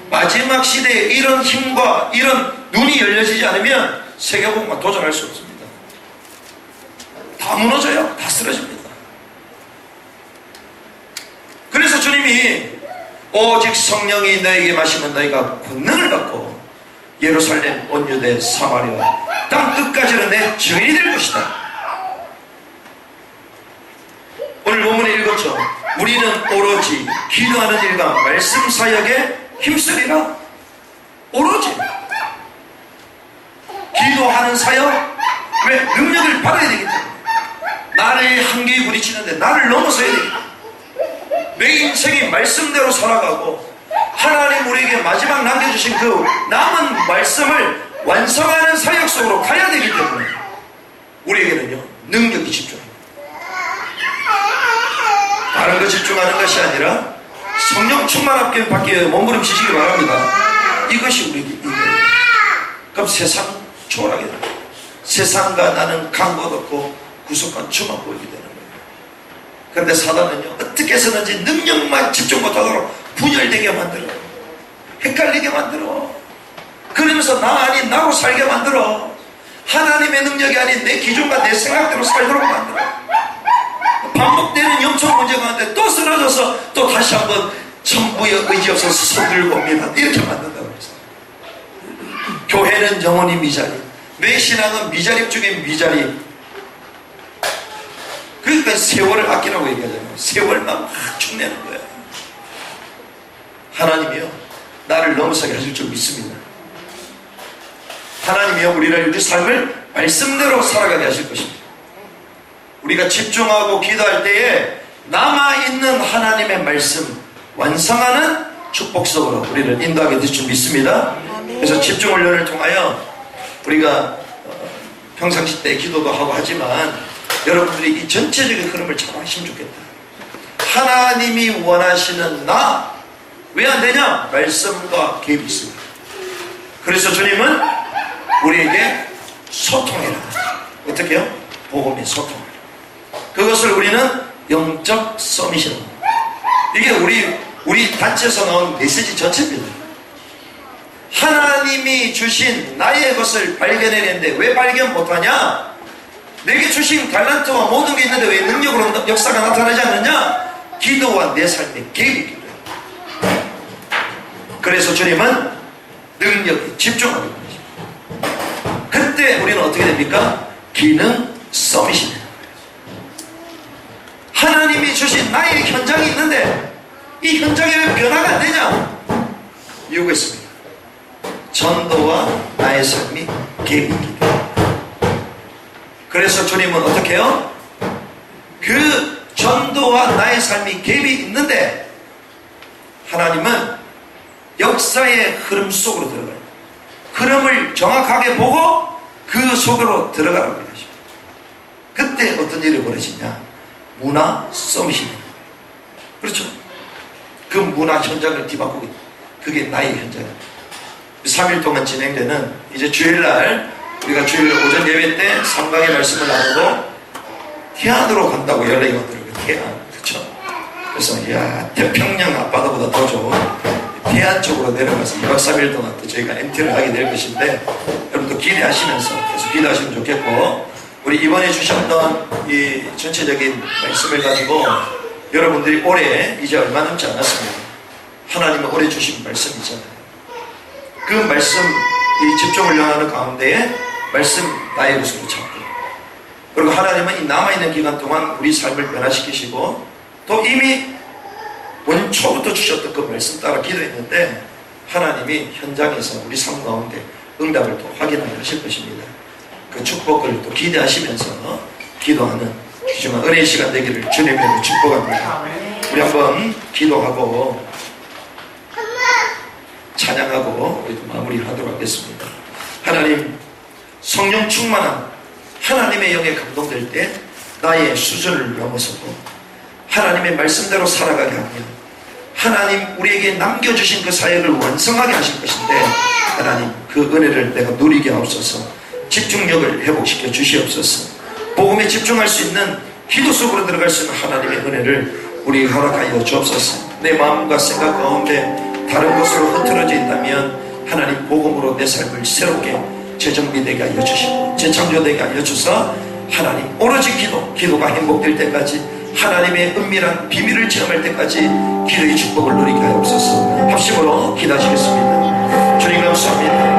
마지막 시대에 이런 힘과 이런 눈이 열려지지 않으면 세계복음화 도전할 수 없습니다. 다 무너져요. 다 쓰러집니다. 그래서 주님이 오직 성령이 너에게 마시면 너희가 권능을 받고 예루살렘, 온 유대, 사마리아 땅 끝까지는 내 증인이 될 것이다. 오늘 본문에 읽었죠. 우리는 오로지 기도하는 일과 말씀 사역에 힘쓰리라. 오로지 기도하는 사역, 왜? 능력을 받아야 되기 때문에. 나를 한계에 부딪히는데 나를 넘어서야 되기 때문에. 내 인생이 말씀대로 살아가고 하나님 우리에게 마지막 남겨주신 그 남은 말씀을 완성하는 사역 속으로 가야 되기 때문에 우리에게는요, 능력이 집중합니다. 다른 거 집중하는 것이 아니라 성령 충만함께 받기에 몸부림치시기 바랍니다. 이것이 우리에게 있는. 그럼 세상 초월하게 됩니다. 세상과 나는 간것 없고 구속한 주만 보이게 되는 거예요. 그런데 사단은요, 어떻게 해서든지 능력만 집중 못하도록 분열되게 만들어, 헷갈리게 만들어, 그러면서 나 아닌 나로 살게 만들어, 하나님의 능력이 아닌 내 기준과 내 생각대로 살도록 만들어. 반복되는 영적 문제가 있는데 또 쓰러져서 또 다시 한번 전부의 의지 없어서 손들고 옵니다. 이렇게 만든다고 해서 교회는 영원히 미자립, 내 신앙은 미자립 중에 미자립. 그러니까 세월을 아끼라고 얘기하잖아요. 세월만 막 축내는 거야. 하나님이요, 나를 넘어서게 하실 줄 믿습니다. 하나님이요, 우리 삶을 말씀대로 살아가게 하실 것입니다. 우리가 집중하고 기도할 때에 남아있는 하나님의 말씀 완성하는 축복 속으로 우리를 인도하게 될 줄 믿습니다. 그래서 집중 훈련을 통하여 우리가 평상시 때 기도도 하고 하지만 여러분들이 이 전체적인 흐름을 잘 하시면 좋겠다. 하나님이 원하시는 나, 왜 안 되냐? 말씀과 개입이 있습니다. 그래서 주님은 우리에게 소통해라. 어떻게 해요? 복음의 소통. 그것을 우리는 영적 서밋이라고 합니다. 이게 우리 단체에서 나온 메시지 전체입니다. 하나님이 주신 나의 것을 발견해내는데 왜 발견 못하냐? 내게 주신 달란트와 모든 게 있는데 왜 능력으로 역사가 나타나지 않느냐? 기도와 내 삶의 개입이 있기 때문에. 그래서 주님은 능력에 집중하게 됩니다. 그때 우리는 어떻게 됩니까? 기능 서밋이 됩니다. 하나님이 주신 나의 현장이 있는데 이 현장에 왜 변화가 안 되냐? 이유가 있습니다. 전도와 나의 삶이 개입이 있기 때문에. 그래서 주님은 어떻게 해요? 그 전도와 나의 삶이 개입이 있는데 하나님은 역사의 흐름 속으로 들어가요. 흐름을 정확하게 보고 그 속으로 들어가라고 하십니다. 그때 어떤 일이 벌어지냐? 문화 서밋이 됩니다. 그렇죠? 그 문화 현장을 뒤바꾸기, 그게 나의 현장입니다. 3일 동안 진행되는, 이제 주일날 우리가 주일 오전 예배 때 3강의 말씀을 나누고 태안으로 간다고 연락이 오더라고요. 태안. 그렇죠? 그래서 태평양 앞바다보다 더 좋은 태안 쪽으로 내려가서 2박 3일 동안 또 저희가 MT를 하게 될 것인데 여러분도 기대하시면서 계속 기도하시면 좋겠고, 우리 이번에 주셨던 이 전체적인 말씀을 가지고 여러분들이 올해 이제 얼마 남지 않았습니다. 하나님은 올해 주신 말씀이잖아요. 그 말씀, 이 집중을 하는 가운데에 말씀 나의 것으로 잡고, 그리고 하나님은 이 남아있는 기간 동안 우리 삶을 변화시키시고 또 이미 원초부터 주셨던 그 말씀 따라 기도했는데 하나님이 현장에서 우리 삶 가운데 응답을 또 확인하게 하실 것입니다. 그 축복을 또 기대하시면서 기도하는 귀중한 은혜의 시간 되기를 주님으로 축복합니다. 우리 한번 기도하고 찬양하고 우리 마무리하도록 하겠습니다. 하나님, 성령 충만한 하나님의 영에 감동될 때 나의 수준을 넘어서고 하나님의 말씀대로 살아가게 하며 하나님 우리에게 남겨주신 그 사역을 완성하게 하실 것인데 하나님 그 은혜를 내가 누리게 하옵소서. 집중력을 회복시켜 주시옵소서. 복음에 집중할 수 있는 기도 속으로 들어갈 수 있는 하나님의 은혜를 우리에게 허락하여 주옵소서. 내 마음과 생각 가운데 다른 곳으로 흐트러져 있다면 하나님 복음으로 내 삶을 새롭게 재정비되게 하여 주시고 재창조되게 하여 주셔서 하나님 오로지 기도가 행복될 때까지 하나님의 은밀한 비밀을 체험할 때까지 기도의 축복을 누리게 하옵소서. 합심으로 기도하시겠습니다. 주님 감사합니다.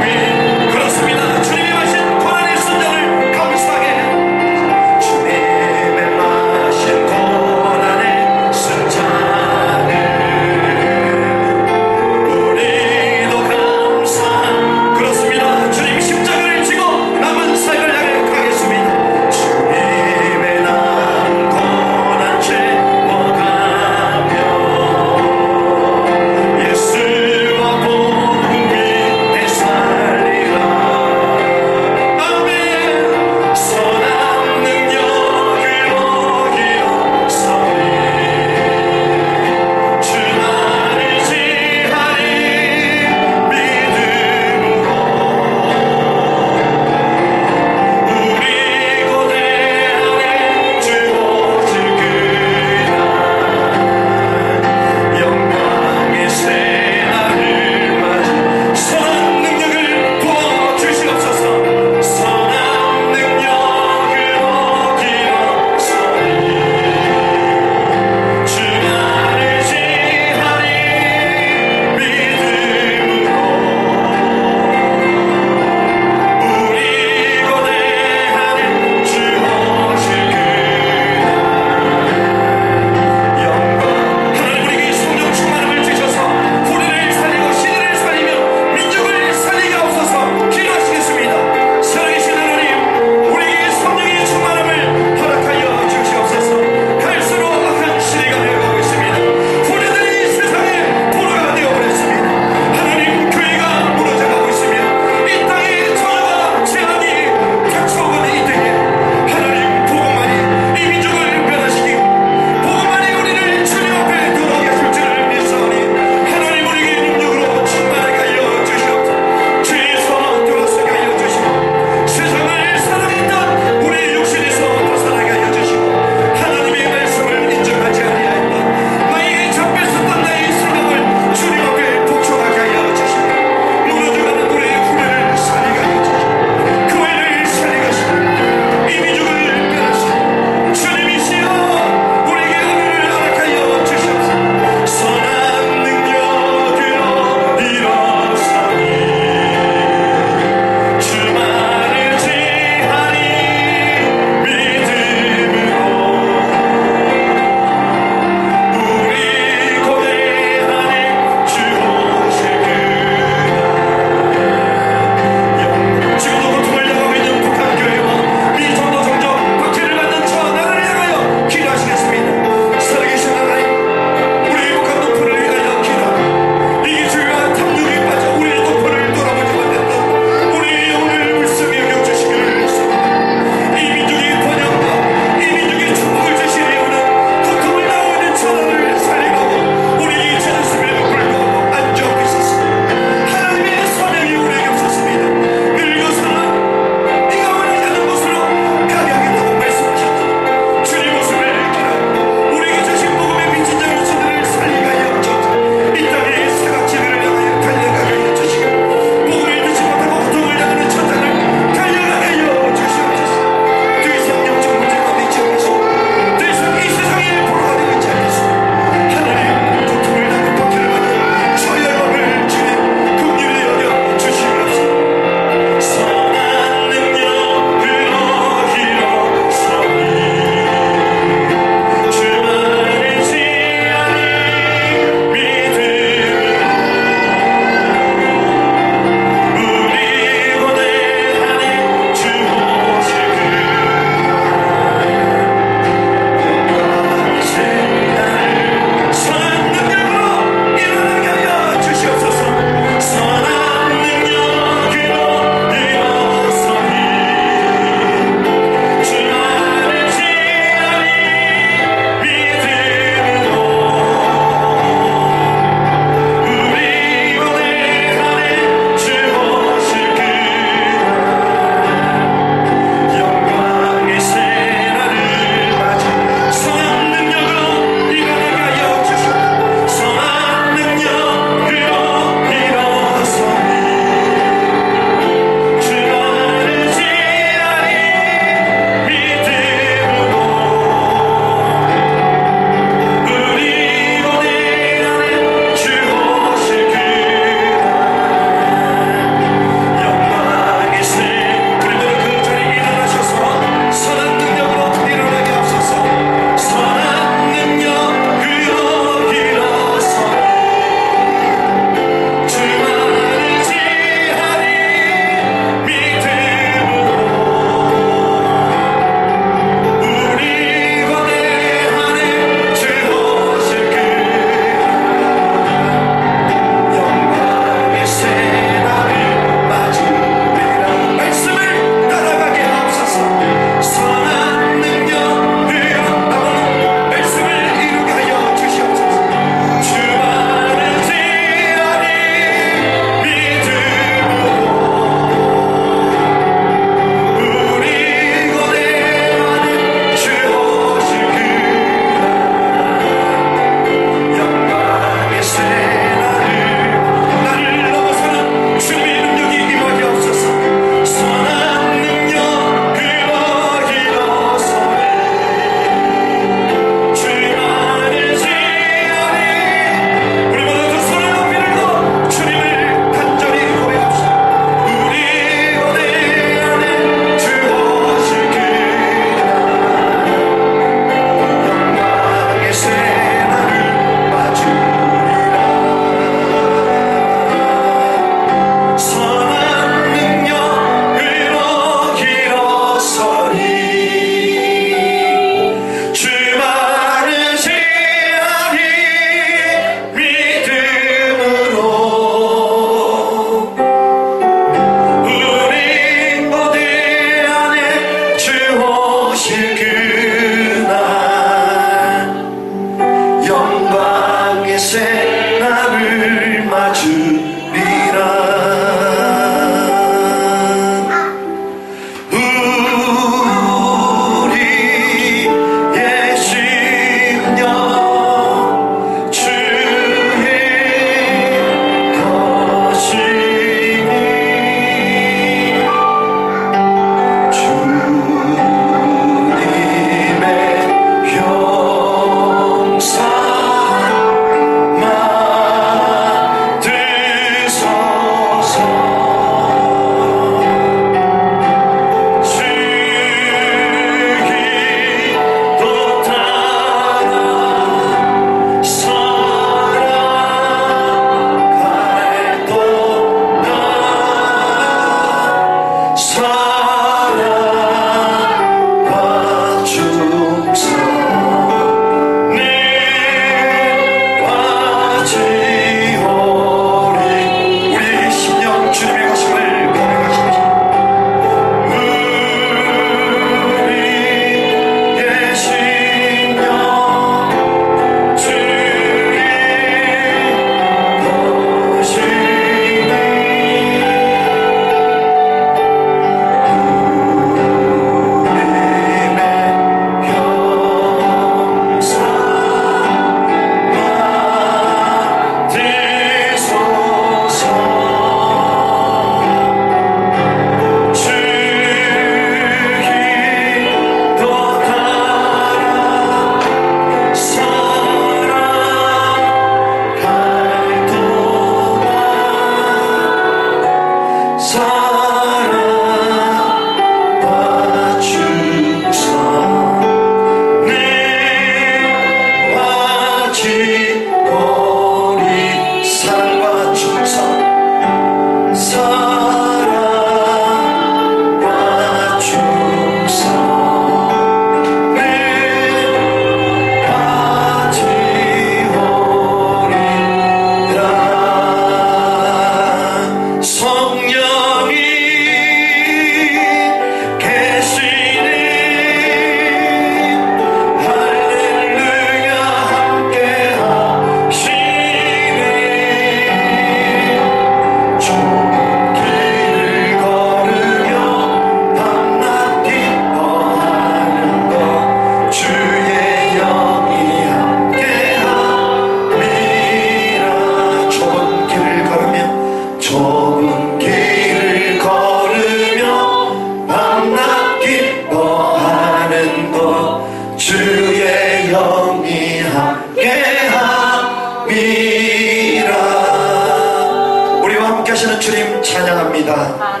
우리와 함께 하시는 주님 찬양합니다.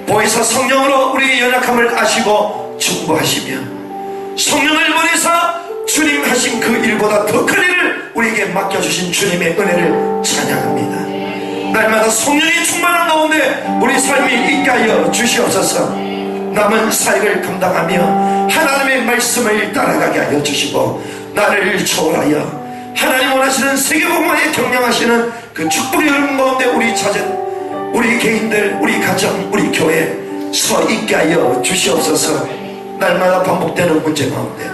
보혜사 성령으로 우리의 연약함을 아시고 충고하시며 성령을 보내사 주님 하신 그 일보다 더 큰 일을 우리에게 맡겨주신 주님의 은혜를 찬양합니다. 날마다 성령이 충만한 가운데 우리 삶이 있게 하여 주시옵소서. 남은 사역을 감당하며 하나님의 말씀을 따라가게 하여 주시고 나를 초월하여 하나님 원하시는 세계복음화에 경영하시는 그 축복의 흐름 가운데 우리 찾은 우리 개인들, 우리 가정, 우리 교회 서 있게 하여 주시옵소서. 날마다 반복되는 문제 가운데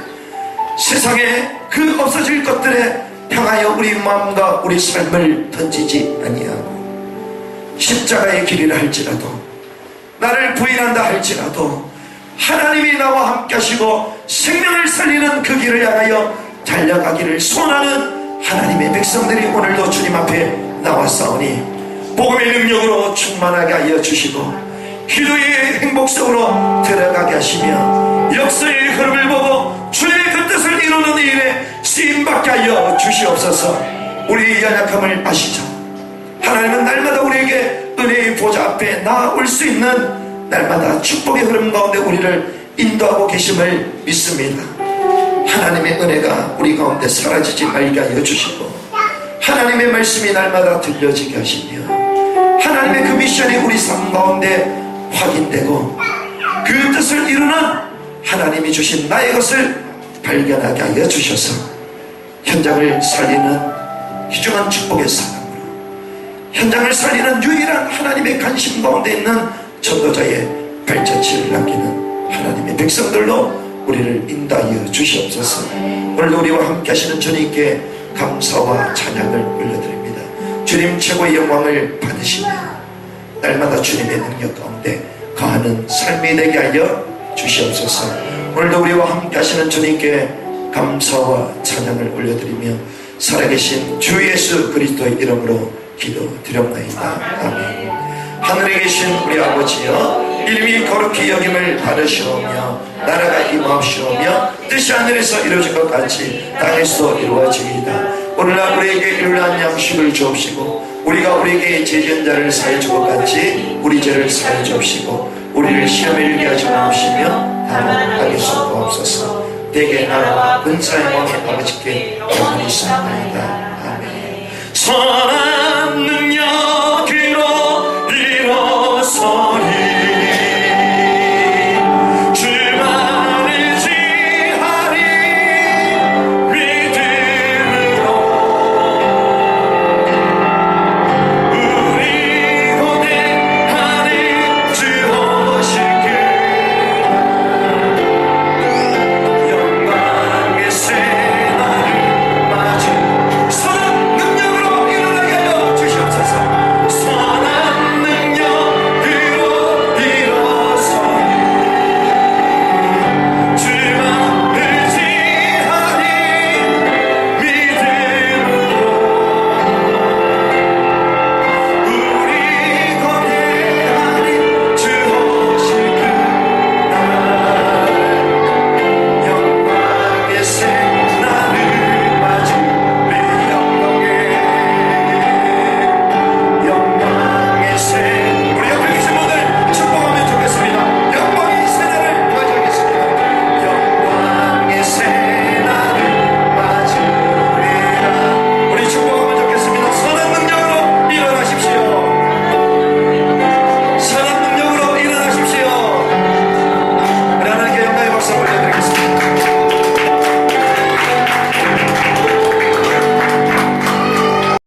세상에 그 없어질 것들에 향하여 우리 마음과 우리 삶을 던지지 아니하고 십자가의 길이라 할지라도 나를 부인한다 할지라도 하나님이 나와 함께 하시고 생명을 살리는 그 길을 향하여 달려가기를 소원하는 하나님의 백성들이 오늘도 주님 앞에 나왔사오니 복음의 능력으로 충만하게 하여 주시고 기도의 행복 속으로 들어가게 하시며 역사의 흐름을 보고 주의 그 뜻을 이루는 일에 쓰임받게 하여 주시옵소서. 우리의 연약함을 아시죠? 하나님은 날마다 우리에게 은혜의 보좌 앞에 나아올 수 있는 날마다 축복의 흐름 가운데 우리를 인도하고 계심을 믿습니다. 하나님의 은혜가 우리 가운데 사라지지 말게 하여 주시고 하나님의 말씀이 날마다 들려지게 하시며 하나님의 그 미션이 우리 삶 가운데 확인되고 그 뜻을 이루는 하나님이 주신 나의 것을 발견하게 하여 주셔서 현장을 살리는 귀중한 축복의 사람으로 현장을 살리는 유일한 하나님의 관심 가운데 있는 전도자의 발자취를 남기는 하나님의 백성들로 우리를 인도하여 주시옵소서. 오늘도 우리와 함께 하시는 주님께 감사와 찬양을 올려드립니다. 주님 최고의 영광을 받으시며 날마다 주님의 능력 가운데 거하는 삶이 되게 하여 주시옵소서. 오늘도 우리와 함께 하시는 주님께 감사와 찬양을 올려드리며 살아계신 주 예수 그리스도의 이름으로 기도드렸나이다. 아멘. 하늘에 계신 우리 아버지여 이름이 거룩히 여김을 받으시오며 나라가 임하옵시오며 뜻이 하늘에서 이루어진 것 같이 땅에서 이루어지이다. 오늘날 우리에게 일용할 양식을 주옵시고 우리가 우리에게 죄지은 자를 사해 준 것 같이 우리 죄를 사해 주옵시고 우리를 시험에 이르게 하지 마옵시며 다만 악에서 구하옵소서. 대개 나라와 근사의 왕의 아버지께 영원히 있사옵나이다.